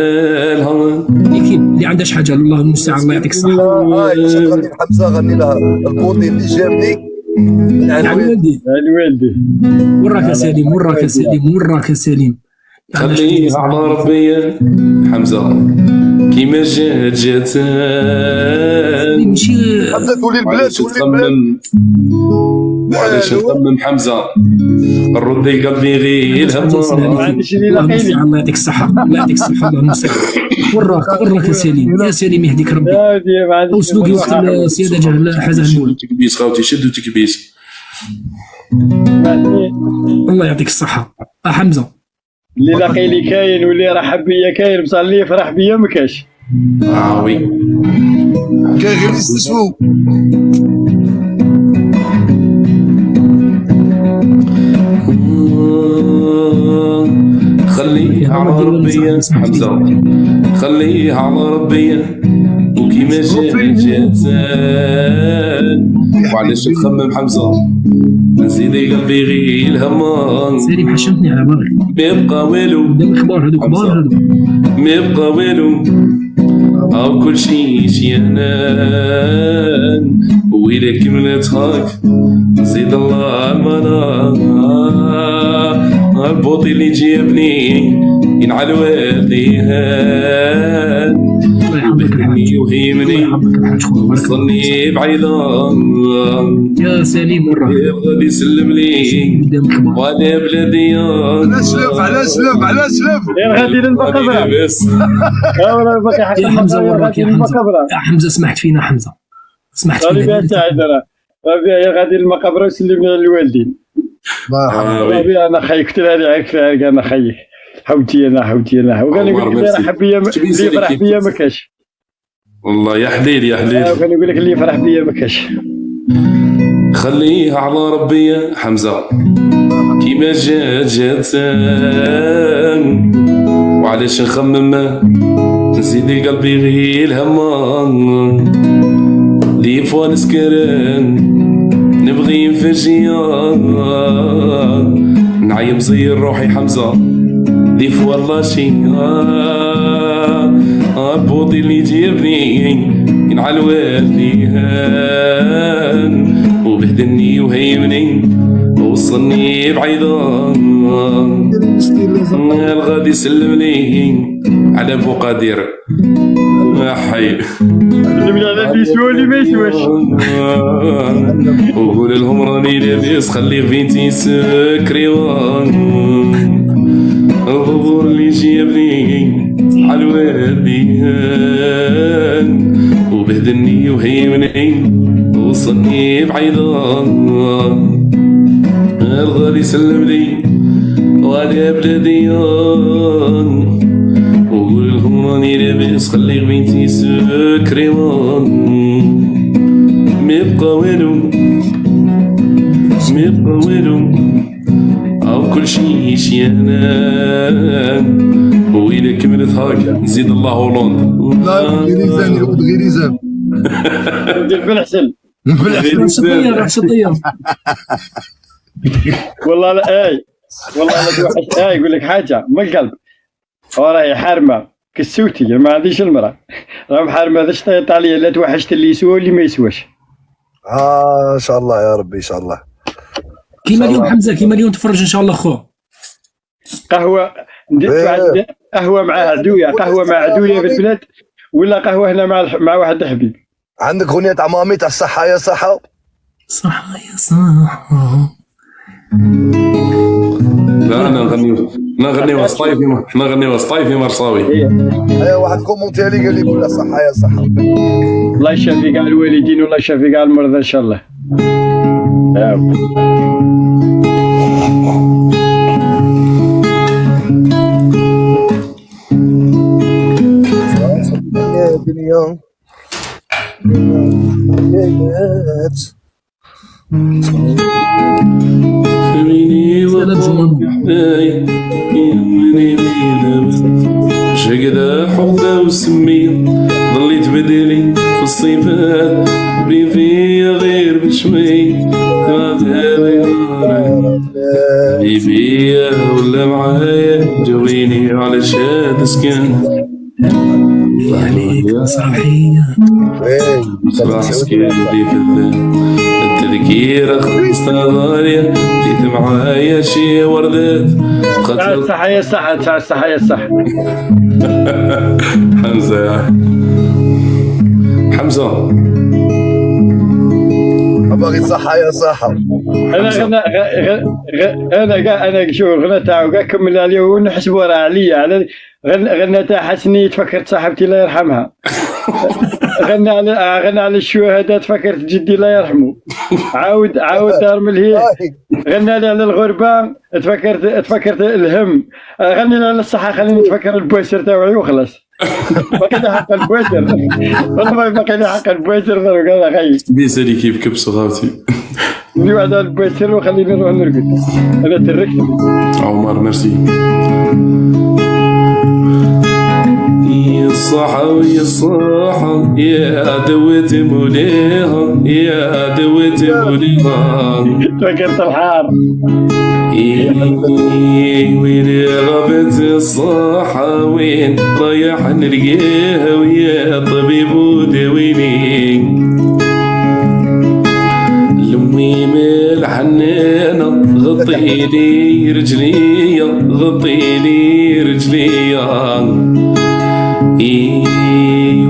ليكيب اللي عندهاش حاجه الله المستعان الله يعطيك الصحه. غني حمزه غني لها البوطي اللي جابني يعني والدي الوالدي وراك يا سليم وراك يا سليم وراك يا سليم. خليه على ربي حمزه كيما جات سليم ماشي حمزه تولي البلاد تولي البلاد. وعلاش نخمم حمزه الردي قلبي غير الهم عنديش اللي الله لاقيني. المستعان الله يعطيك الصحه الله يعطيك الصحه الله المستعان. وراك يا سليم يا سليم يهديك ربي. يا ودي ما عنديش. وسلوكي وقت السياده جهل حزن المول. تكبيس خاوتي شدوا تكبيس. الله يعطيك الصحه. حمزه اللي لاقي لي كاين واللي رحب بيا كاين بصح اللي يفرح بيا ما كاش. وي كان غير يستشفوا. خليه على ربي حمزه خليه على ربي وكيما جات وعلاش نخمم حمزه نزيد قلبي غير الهمان سليم حشمتني على بالك. ما يبقى والو قدام الكبار هذوك كبار هذوك. ما يبقى والو أو كل شي شيانان وإذا كملت هاك زيد الله المنان البوطي اللي جابني ينعل والديهان الله يحفظك الحاج الله يوهمني يحفظك الحاج خويا بارك الله. وصلني بعيدان يا سليم وراك يبغى يسلم لي قدام الكبار. وانا بلادي على سلف على سلف على سلف. غير غادي للمقبره. بس والله باقي حق يا حمزه وراك غادي يا حمزه للمقبره. يا حمزه سمحت فينا حمزه سمحت غادي فينا. بها سعيد راه غادي للمقبره وسلمنا للوالدين. ربي انا خيك تراني عيك انا خيك حوتي انا وقال لي اللي رحب بيا اللي يفرح بيا ما كاش. والله يا حليل يا حليل وكان يقول لك اللي يفرح بيا ما كاش. خليه على ربي حمزة كيما جات وعلاش نخمم نزيد قلبي غير الهمان لي فوا نسكران نبغي نفجيان نعيم زي روحي حمزة لي فوا الله شي البوطي اللي جابني ينعل والديهان وبهدلني وهيمني وصلني بعيدان الغادي يسلم لي على بو قادر يا حي سلم لي على اللي يسوى واللي ما يسواش. وقول لهم راني لاباس خلي بنتي سكريوان الغبور اللي جابني على والديهان وبهدلني وهيمني وصلني بعيدان الغالي يسلم لي وعلى بلاديان وقول لهم راني لاباس خلي بنتي سكريوان ما يبقى والو ما يبقى والو أو كل شي شيانان وإذا كملت هاك نزيد الله هولندا لا غيريزان يعود غيريزان. ندير بالحسن شطيه راح شطيه. والله لا والله لك واحد يقول لك حاجه من القلب، وراهي حارمه كسوتي ما عنديش المراه، راه محارمه هذا شطيط عليا، لا توحشت اللي يسوى واللي ما يسواش. ان شاء الله يا ربي ان شاء الله. كيما اليوم حمزه، كيما اليوم تفرج ان شاء الله خو. قهوه قهوه مع عدويه، قهوه مع عدويه بالبلاد، ولا قهوه هنا مع واحد حبيب. عندك اغنيه تاع مامي تاع الصحه يا صحه؟ صحة يا صحة. لا انا نغني وسطايفي، نغني وسطايفي مرصاوي. ايوا واحد كومونتي لي قال لي كلها صحه يا صحه. الله يشافي كاع الوالدين والله يشافي كاع المرضى ان شاء الله. يا دنيا شقدا حوضة وسمية ضليت بدلي في الصيفات بي فيا غير بشوي بيبيا ولا معايا جويني على شاد سكن عليك مسرحية صباح سكين دي في التذكير خلصنا غالية جيت معايا شي وردات تعال الصحة يا صحة، تعال الصحة يا صحة. حمزة يا حمزة باغي صحه يا صحه. انا شوف الغنى تاعو كاع كمل عليه ونحسبوا راه عليا على غنى تاع حسني، تفكرت صاحبتي الله يرحمها. غنى على الشهداء تفكرت جدي الله يرحمه. عاود دار من الهيه. غنى لي على الغربه تفكرت الهم. غنى لي على الصحه خليني نتفكر البويسر تاعي وخلص. باقي لي حق البويسر والله باقي لي حق البويسر قال غي بيسا لي كيف كبسو خاوتي اللي واحد على البويسر وخليني نروح نرقد. انا تركت عمر ميرسي. يا الصحة ويا الصحة يا دويت موليها يا دويت موليها تفكرت الحار. وين غابت الصحة وين رايح نلقيها ويا طبيب وداويني لأمي الحنانة غطيلي رجليا غطيلي رجليا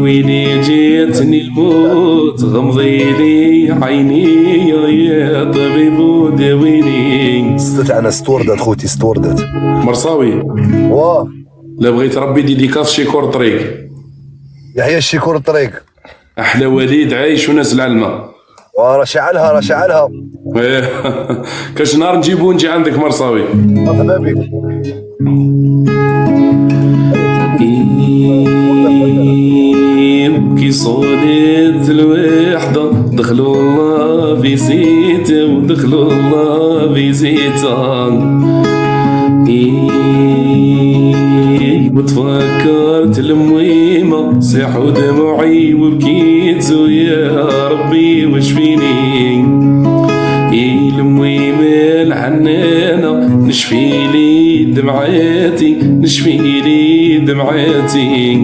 ويلي جيتني الموت غمضيلي عيني يا طبيب وداويني. ستة انا ستوردت خوتي ستوردت مرصاوي. واه لا بغيت ربي ديديكاس شيكور طريق يحيى الشيكور الطريق. احلى وليد عايش وناس العلمة. ورا شعلها كاش نهار نجيبو نجي عندك مرصاوي. مرحبا بك. كي صولت الوحدة دخلوا الله في زيته ودخلوا الله في زيته وتفكرت المويمة صيحوا دموعي وبكيت يا ربي وشفيني المويمة الحنانة نشفي لي دمعاتي نشفي لي دمعاتي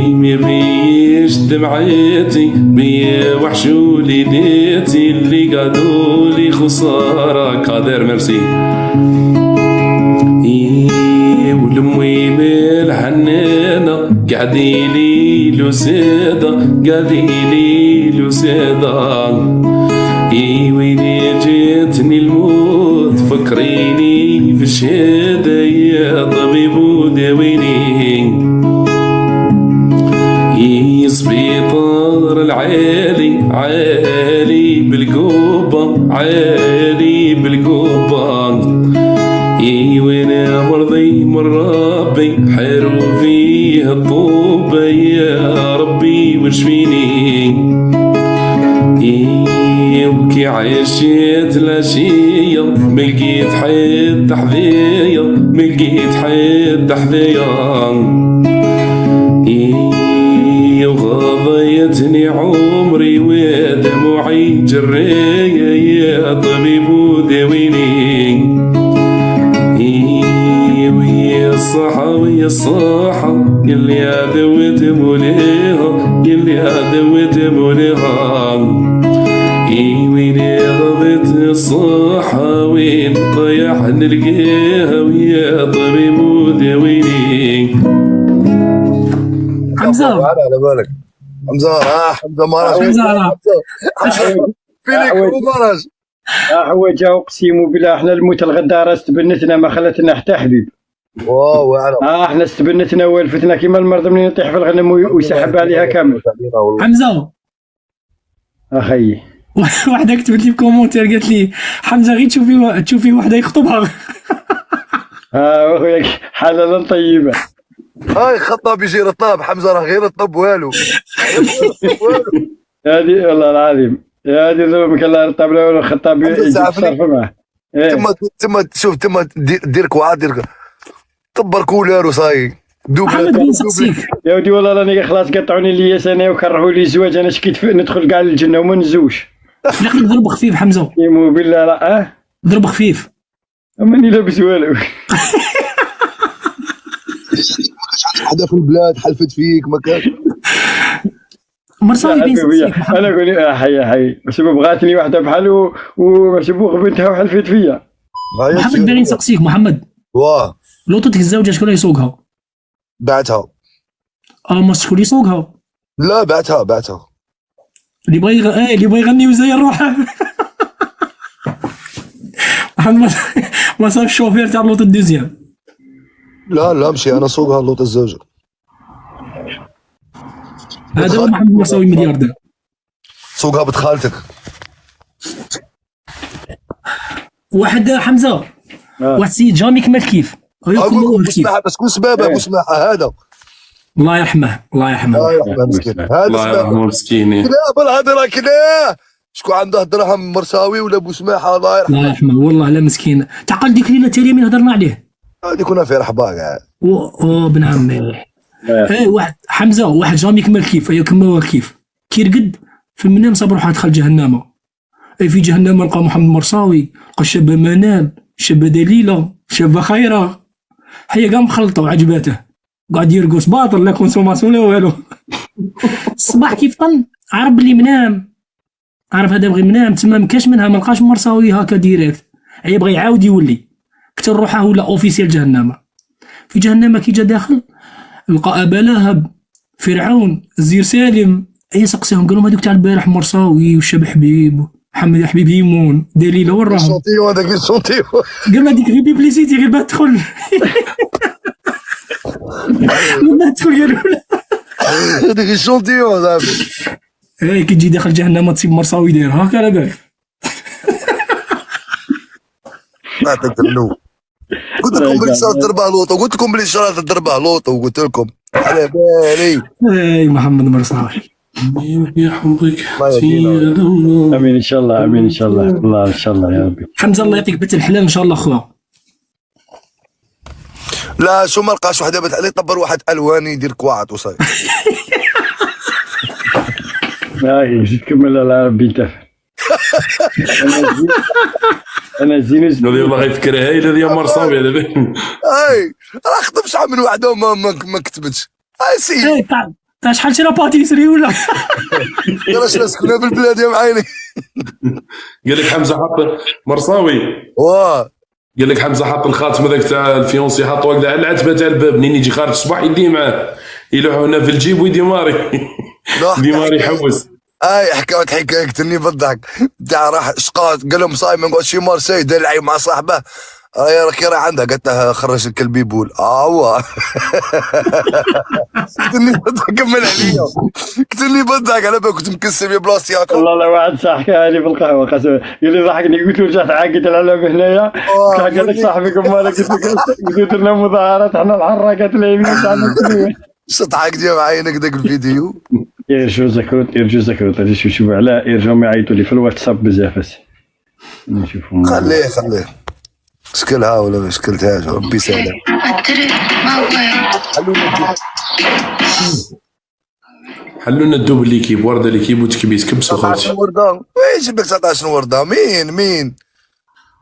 ما بيش دمعاتي بيا وحشو ليداتي اللي قعدوا لي خسارة قادر ميرسي والمي الحنانة قعدي لي لوسادة قعدي لي لوسادة ويلي جاتني الموت فكريني في الشهادة يا طبيب وداويني سبيطار العالي عالي بالقوبة عالي بالقوبة وانا مرضي من ربي حاروا فيه الطوبة يا ربي وشفيني وكي عشت العشية ملقيت حد حذايا ملقيت حد حذايا وغضيتني عمري ودموعي جرايا يا طبيب وداويني الصحاوية الصحة اللي عدوت موليها اللي عدوت موليها ويلي غابت الصحة وين طيح نلقيها ويا طبيب وداويني. حمزه على بالك حمزه حمزه مراج فينك مراج حوايج اقسم بالله احنا الموت الغداره استبنتنا ما خلتنا حتى حبيب. واو اعلم احنا استبنتنا والفتنا كيما المرض من يطيح في الغنم ويسحب عليها كامل. حمزه اخي واحده كتبت لي في كومونتير قالت لي حمزه غير تشوفي وحده يخطبها. اخويا حلالا طيبه. هاي خطاب يجي رطاب حمزه راه غير الطب والو. هذه والله العظيم هذه ظلمك الله رطب له ولا خطاب يصرف معه. تما شوف تما ديرك وعاد ديرك طبر كولر وصاي محمد بن نسقسيك يا ودي والله راني خلاص قطعوني لي سنه وكرهوا لي الزواج انا شكيت ندخل كاع للجنه وما نزوجش. لكن ضرب خفيف حمزه يمو بالله لا ضرب خفيف ماني لابس والو. حدا في البلاد حلفت فيك ما كان مرصاوي بن نسقسيك انا اقول حي بس بغاتني واحده بحال ومشبوخ بنتها وحلفت فيا. محمد بن نسقسيك محمد واه لوطتك الزوجه شكون يسوقها؟ بعتها ما شكون يسوقها؟ لا بعتها اللي بغى يغني ويزين روحه. محمد ما صار الشوفير تاع لوط الدوزيام. لا مشي انا سوقها لوط الزوجه. هذا هو محمد مرصاوي ملياردير. سوقها بنت خالتك. واحد حمزه واحد السيد جامي كمال كيف اقول بس شكون سبابه ابو سماحه هذا الله يرحمه الله يرحمه الله يرحمه مسكين هذا الله يرحمه مسكين. كلاب الهضره كلاه شكون عنده درهم مرساوي ولا ابو سماحه الله يرحمه. الله يرحمه والله لا مسكين. تعقل ديك الليله تالي من هضرنا عليه هذه كنا في رحبه كاع. بن عمي واحد حمزه واحد جامي كمال كيف كما كيف كيرقد في المنام صاب روحها دخل جهنم. في جهنم لقى محمد مرصاوي لقى الشابه منال الشابه دليله الشابه خيره هي كاع مخلطه وعجباته قاعد يرقص باطل لا كونسوماسيون لا والو. الصباح كيف طن عرف بلي منام عرف هذا بغي منام تما مكاش منها ما لقاش مرصاوي هكا ديريكت يبغي يعاود يولي كتر روحه ولا اوفيسيال جهنم. في جهنم كي جا داخل لقى ابا لهب فرعون الزير سالم سقسيهم قالوا هذوك تاع البارح مرصاوي والشاب حبيب محمد يا حبيبي يمون دليله وين راهم؟ الشونتيو هذاك الشونتيو قال هذيك غير بيبليسيتي غير تدخل ما تدخل قالوا هذاك الشونتيو صافي. كي تجي داخل جهنم تصيب مرصاوي داير هكا على بالك. ما تدلو قلت لكم بلي شرط تربح لوطو قلت لكم بلي شرط تربح لوطو قلت لكم على بالي. محمد مرصاوي يحفظك امين ان شاء الله امين ان شاء الله الله ان شاء الله يا ربي. حمزه الله يعطيك بنت الحلال ان شاء الله خويا. لا شو ما لقاش وحده بنت علي طبر واحد الواني يدير كواعط وصاي. هاي زيد كمل على ربي تافه. انا زينوس هذه والله غيفكرها هاي الذي مرصاوي هذا. هاي راه خطب شحال من وحده وما كتبتش. هاي سي تاع شحال شرا باتيسري ولا راه سكننا في البلاد يا معايني. قال لك حمزه حط مرصاوي واه قال لك حمزه حط الخاتم هذاك تاع الفيونسي حطه واقع على العتبه تاع الباب منين يجي خارج الصباح يديه معاه يلوح هنا في الجيب ويدي ماري دي ماري يحوس. حكايه قتلني بالضحك تاع راح شقات قال لهم صايم نقعد شي مارسي دلعي مع صاحبه راكي راه عندها قالت له خرج الكلب يبول واه قتلني كمل عليا قتلني بالضحك على بالك كنت مكسب يا بلاصتي هكا. والله لا واحد صح حكاها لي في القهوه قسم قال لي ضحكني قلت له رجعت عاقد العلب هنايا قال لك صاحبك مالك قلت لنا مظاهرات احنا الحراقات اليمين تاعنا تضحك يا معاينك ذاك الفيديو. يرجعوا زكروت غادي شوفوا على يرجعوا يعيطوا لي في الواتساب بزاف نشوفوا خليه شكلها ولا ما شكلتهاش ربي يسهلها. حلوا لنا الدوب ليكيب ورده ليكيب وتكبيس كبسوا خوتي. ورده وين جيب لك 19 ورده مين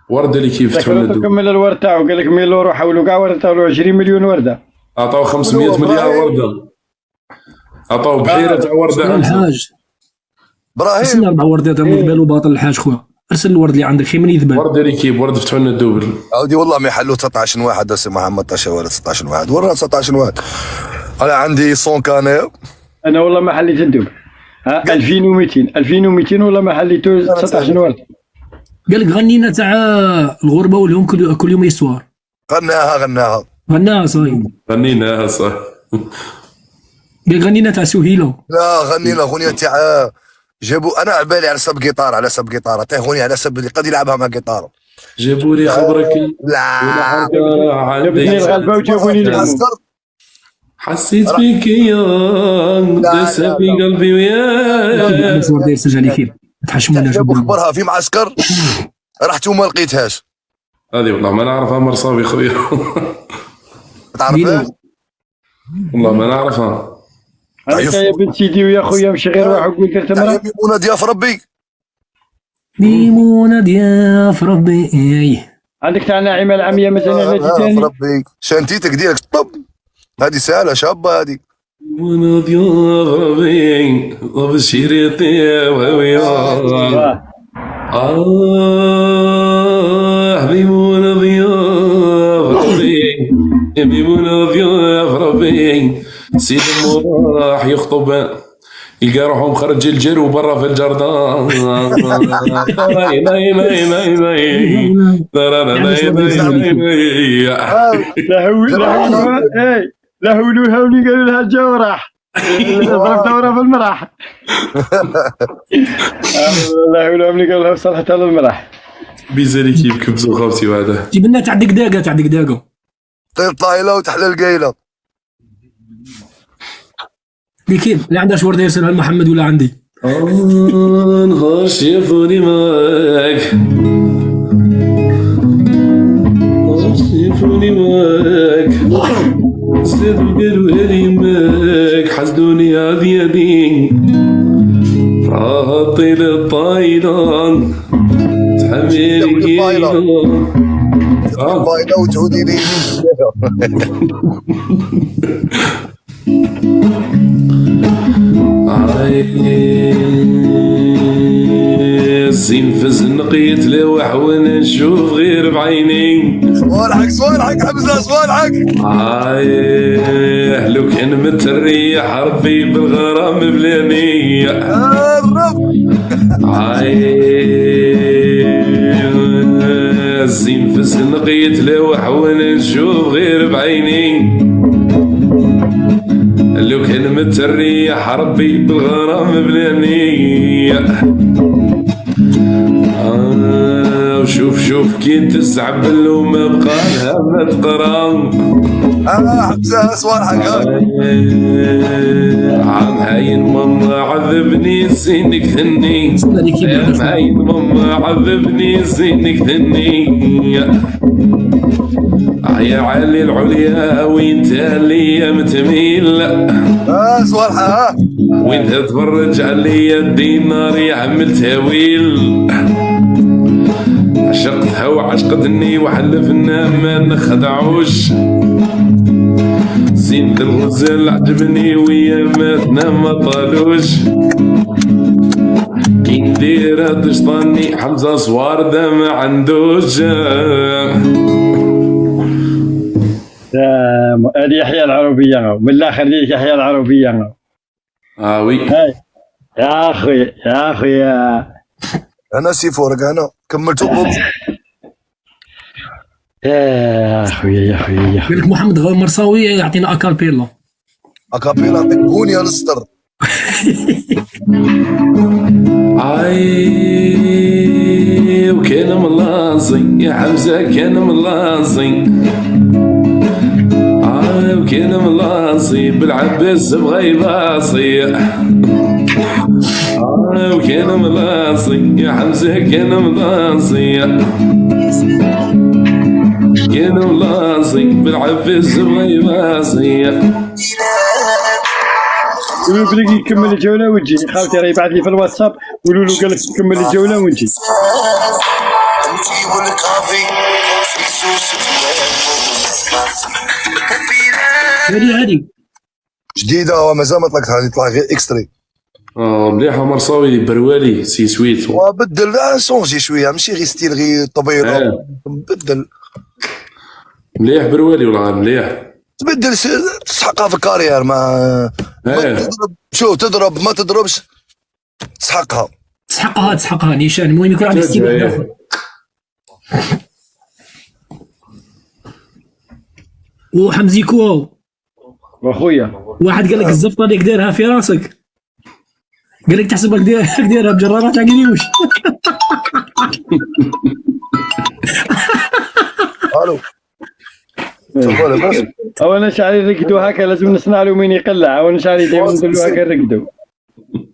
ورده اللي كيف فتحوا لنا الدول. كمل الورد تاعو قال لك 100 يورو حولوا كاع ورد تاعو 20 مليون ورده. عطاو 500 مليار ورده. عطاو بحيره تاع ورده. الحاج ابراهيم ارسل 4 وردات من ذبال باطل الحاج خويا، ارسل الورد اللي عندك خي من يذبل. ورده اللي كيف ورده فتحوا لنا الدول. عودي والله ما يحلوا 19 واحد هسه محمد طاشا ولا 19 واحد ورا 19 واحد. انا عندي 100 كانير. انا والله ما حليت الدوب. 2200 والله ما حليتو 19 ورد. قال لك غنينا تاع الغربه واليوم كل يوم يسوار. غناها صايم. غنيناها صح. قال غنينا تاع سهيله. لا غنينا اغنيه تاع جابوا انا على بالي على سب جيتار عطيه اغنيه على سب اللي قد يلعبها مع جيتار. جابوا لي خبرك لا جابني الغلبه وجابوني الهموم. حسيت بك يا دس في قلبي وياك. الصور داير سجل كيف تحشمونا جابوا خبرها في معسكر رحت وما لقيتهاش. هذه والله ما نعرفها مرصاوي خويا. تعرفها؟ والله ما نعرفها. هذا يا بنت سيدي ويا خويا مشي غير واحد قول درت مرة. ميمونة ضياف ربي. ميمونة ضياف ربي. عندك تاع ناعمة العمية مثلا على ضياف ربي شانتيتك ديالك طب هذه سهلة شابة هذه. ميمونة ضياف ربي وبشيرتي وهويا. ميمونة ضياف ربي ميمونة ضياف ربي. سيد المور راح يخطب يلقى روحه مخرج الجرو برا في الجردان. لهولوها ولي قالوا لها الجورح ضرب دورة في المرح. لهولوها ولي قالوا لها صلحت على المرح. بيزالي كيف كبسوا خاوتي وهذا. جيب لنا تاع دقداقه. طير طايلة وتحلى القيلة. كيف اللي عندها شورده يرسلها لمحمد ولا عندي؟ نهار شافوني معاك زادوا قالوا هذي ماك حسدوني هذي يدي راهطي للطايلان تحمل كيلو طايلة وتعودي لي. زين فزن نقيت لوح وانا نشوف غير بعيني. صوالحك حمزة صوالحك. لو كان متريح ربي بالغرام بلاني. زين فزن نقيت لوح وانا نشوف غير بعيني. لو كان متريح ربي بالغرام بلاني. وشوف كي تزعبل وما بقالها ما تقرا. حمزة صوالحك. عم هاين ماما عذبني زينك ثني. عم هاين ماما عذبني زينك ثني. يا علي العليا وين تالي متميل. صوالحة وين تتفرج عليا الدينار يا عم تاويل. عشقتها وعشقتني وحلفنا ما نخدعوش. زين الغزال عجبني ويا ماتنا ما طالوش. كي ندير تشطني حمزة صوارده ما عندوش. هذه يحيى العربية من الآخر ديك يحيى العربية. وي يا أخي أنا سيفورك أنا كملتو بوبس. يا أخويا قال لك محمد مرصاوي يعطينا أكابيلا بكون يا نستر. وكان ملاصي يا حمزة كان ملاصي. وكان ملاصي بالعباس بغى يباصي. وكان ملاصي يا حمزة كان ملاصي. كان ملاصي بالعباس بغى يباصي. قولوا بلي يكمل الجولة ونجي. خالتي راه يبعث لي في الواتساب قولوا له قال لك نكمل الجولة ونجي. هذه جديده مازال ما طلقتها، يطلع غير اكستري. مليحه مرصاوي بروالي سي سويت. وبدل سونجي شويه، ماشي غير ستيل غير طبيعي. بدل مليح بروالي والله مليح. تبدل تسحقها في الكارير. ما تضرب، شوف تضرب ما تضربش تسحقها. تسحقها نيشان. المهم يكون عندك ستيل واحد اخر. وحمزيكو واخويا واحد قال لك الزفطه اللي دايرها في راسك، قال لك تحسبك دايرها بجرارات تاع قنيوش. الو تفضل بس. اولا شعري رقدوا هكا، لازم نصنع له مين يقلع. اولا شعري دائما نديروا هكا رقدوا.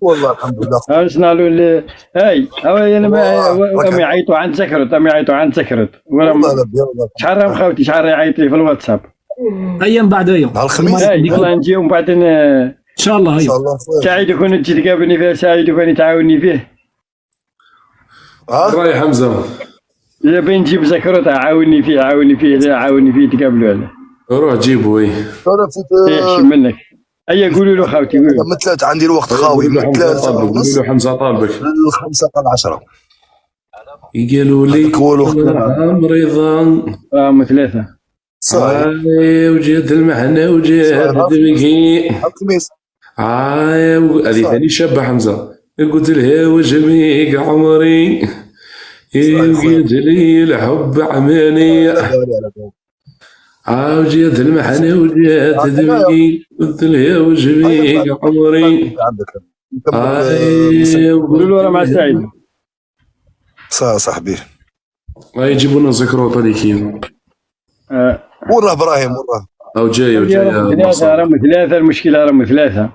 والله الحمد لله. نصنع له هاي انا ما يعيطوا عن سكرت، شحال راهم خاوتي، شحال يعيط لي في الواتساب. ايام بعد ايام نهار الخميس والله نجيو من بعد ان شاء الله. ان شاء الله. سعيد كون تجي تقابلني فيه، سعيد كون تعاوني فيه. راي حمزه اذا بين نجيب زكرت عاوني فيه تقابلوا عليه. روح جيبه. وي يحشم منك. اي قولوا له خاوتي، قولوا له. من 3 عندي الوقت خاوي، من 3 ونص له حمزه طالبك ل5 قبل 10. قالوا لي مريضان هم 3 صحيح. وجد المحنة وجد دمكي. الخميس هذه ثاني شابة حمزة. قلت لها وجميك عمري وجد لي الحب عماني. وجد المحنة وجد دمكي. قلت لها وجميك عمري. قولوا له انا مع سعيد. صاحبي يجيبوا لنا زكروطة ليكين. وراه ابراهيم وراه. او جاي راهم 3. المشكله راهم 3.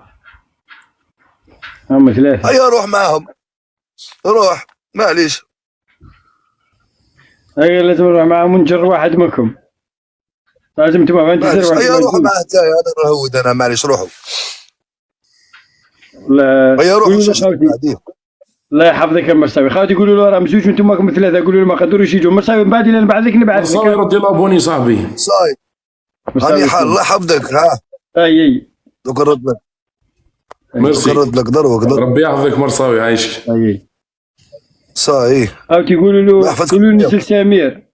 هيا روح معاهم، روح معليش. هيا لازم نروح معاهم ونجر واحد منكم. لازم تبغى انت تروح. هيا روح معاه حتى انا نهود انا معليش. روحوا لا هيا روحوا. الله يحفظك يا مرساوي. خاوتي قولوا له راه مزوج وانتم ماكم 3. قولوا له ما قدروش يجوا. مرساوي من بعد الا نبعث لك مرساوي ردي لابوني صاحبي. صاي هاني حال. الله يحفظك. ها اي دوك نرد لك. ميرسي. نرد لك دروك. ربي يحفظك مرساوي عايشك. اي صاي خاوتي قولوا له نسل سمير.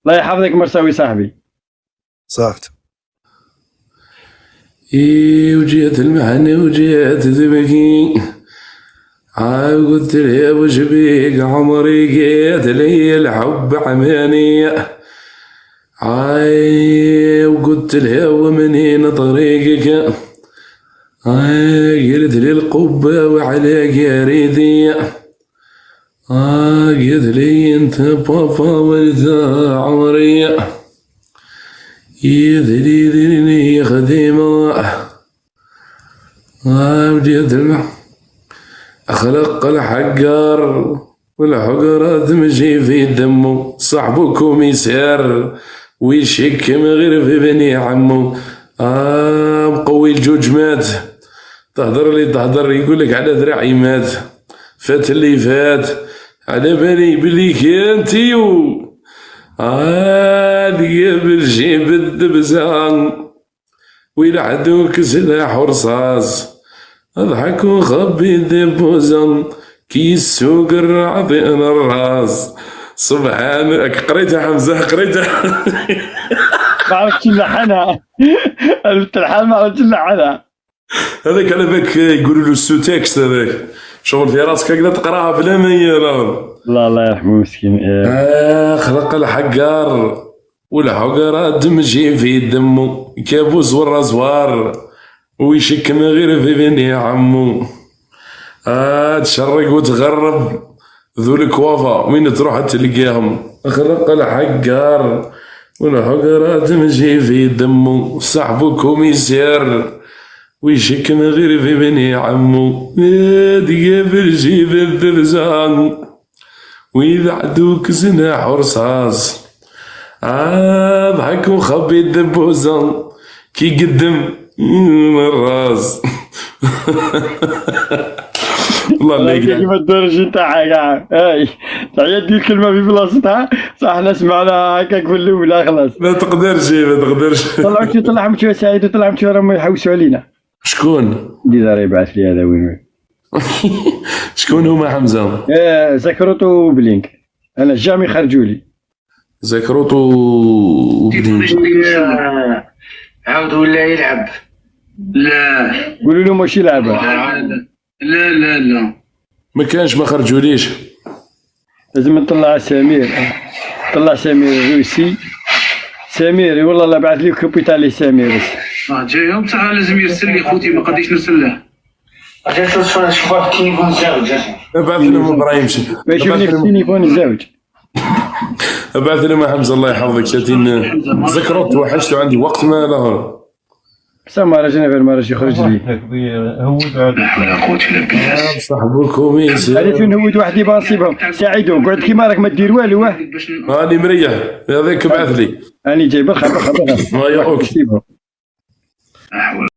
الله يحفظك مرساوي صاحبي. صحت. وجيت المحنة وجيت دمكي. قلت لها وش بيك عمري قيت لي الحب عماني. وقلت لها ومنين طريقك. قلت لي القبة وعلى قريدي. قلت لي انت بابا ولد عمري. يذريني خديمة. وجيت أخلق الحقار والحقرة تمشي في دمه. صاحبكم يسار ويشكم غير في بني عمو. مقوي الجوجمات. تهضر يقول لك على ذراعي مات. فات اللي فات على بالي بلي كنتيو. قبل جيب الدبزان ويلعدوك سلاح ورصاص. اضحك وخبي دبوزن كي السوق الرعبين الراس. سبحانك. قريتها حمزة قريتها. ما عرفتش نلحنها. الحال ما عرفتش نلحنها. هذاك على بالك يقولوا له السو تكست. هذاك شغل في راسك هكذا تقراها بلا ما الله يرحمه مسكين. خلق الحقار والحقرة تمشي في دمه. كابوس والرزوار ويشكم غير في بني عمو. تشرق وتغرب ذو الكوافة وين تروح تلقاهم. خلق الحقار والحقرة تمشي في دمه. صاحبكم يسير ويشكم غير في بني عمو. قبل جيب الدرزان وإذا عدوك سلاح ورصاص. ضحك وخبي الدبوزة كي قدم الراس. والله اللي كيما يقلع. الدرجة تاعها كاع هاي تعيا دير كلمة في بلاصتها صح حنا سمعنا هكاك في الأولى خلاص ما تقدرش ما تقدرش. طلع مشوا سعيد وطلع مشوا راهم يحوسوا علينا شكون؟ اللي دار يبعث لي هذا وين شكون هما حمزه؟ زكروت وبلينك انا جامي خرجوا لي زكروت وبدين. عاود ولا يلعب. لا قولوا له ماشي لعبه لا لا لا ما كانش ما خرجوليش. لازم نطلع سمير طلع سمير الروسي سمير والله لا بعث لي كوبيتالي سمير جاي يوم بصح لازم يرسل لي خوتي ما قديش نرسل له. جات نشوفها في التليفون الزوج. ابعث لهم ابراهيم باش يشوفني في التليفون الزوج ابعث لهم حمزه الله يحفظك. شاتين زكروت وحشته عندي وقت ما له. بصح ما رجعنا في المرج يخرج لي لا حول ولا قوة الا بالله. صاحبكم يسر. هذا فين هو واحد يباصيبهم ساعدهم قعد كيما راك ما دير والو راني مريح هذاك ابعث لي. راني جايب الخبر ما يا اوكي. لا حول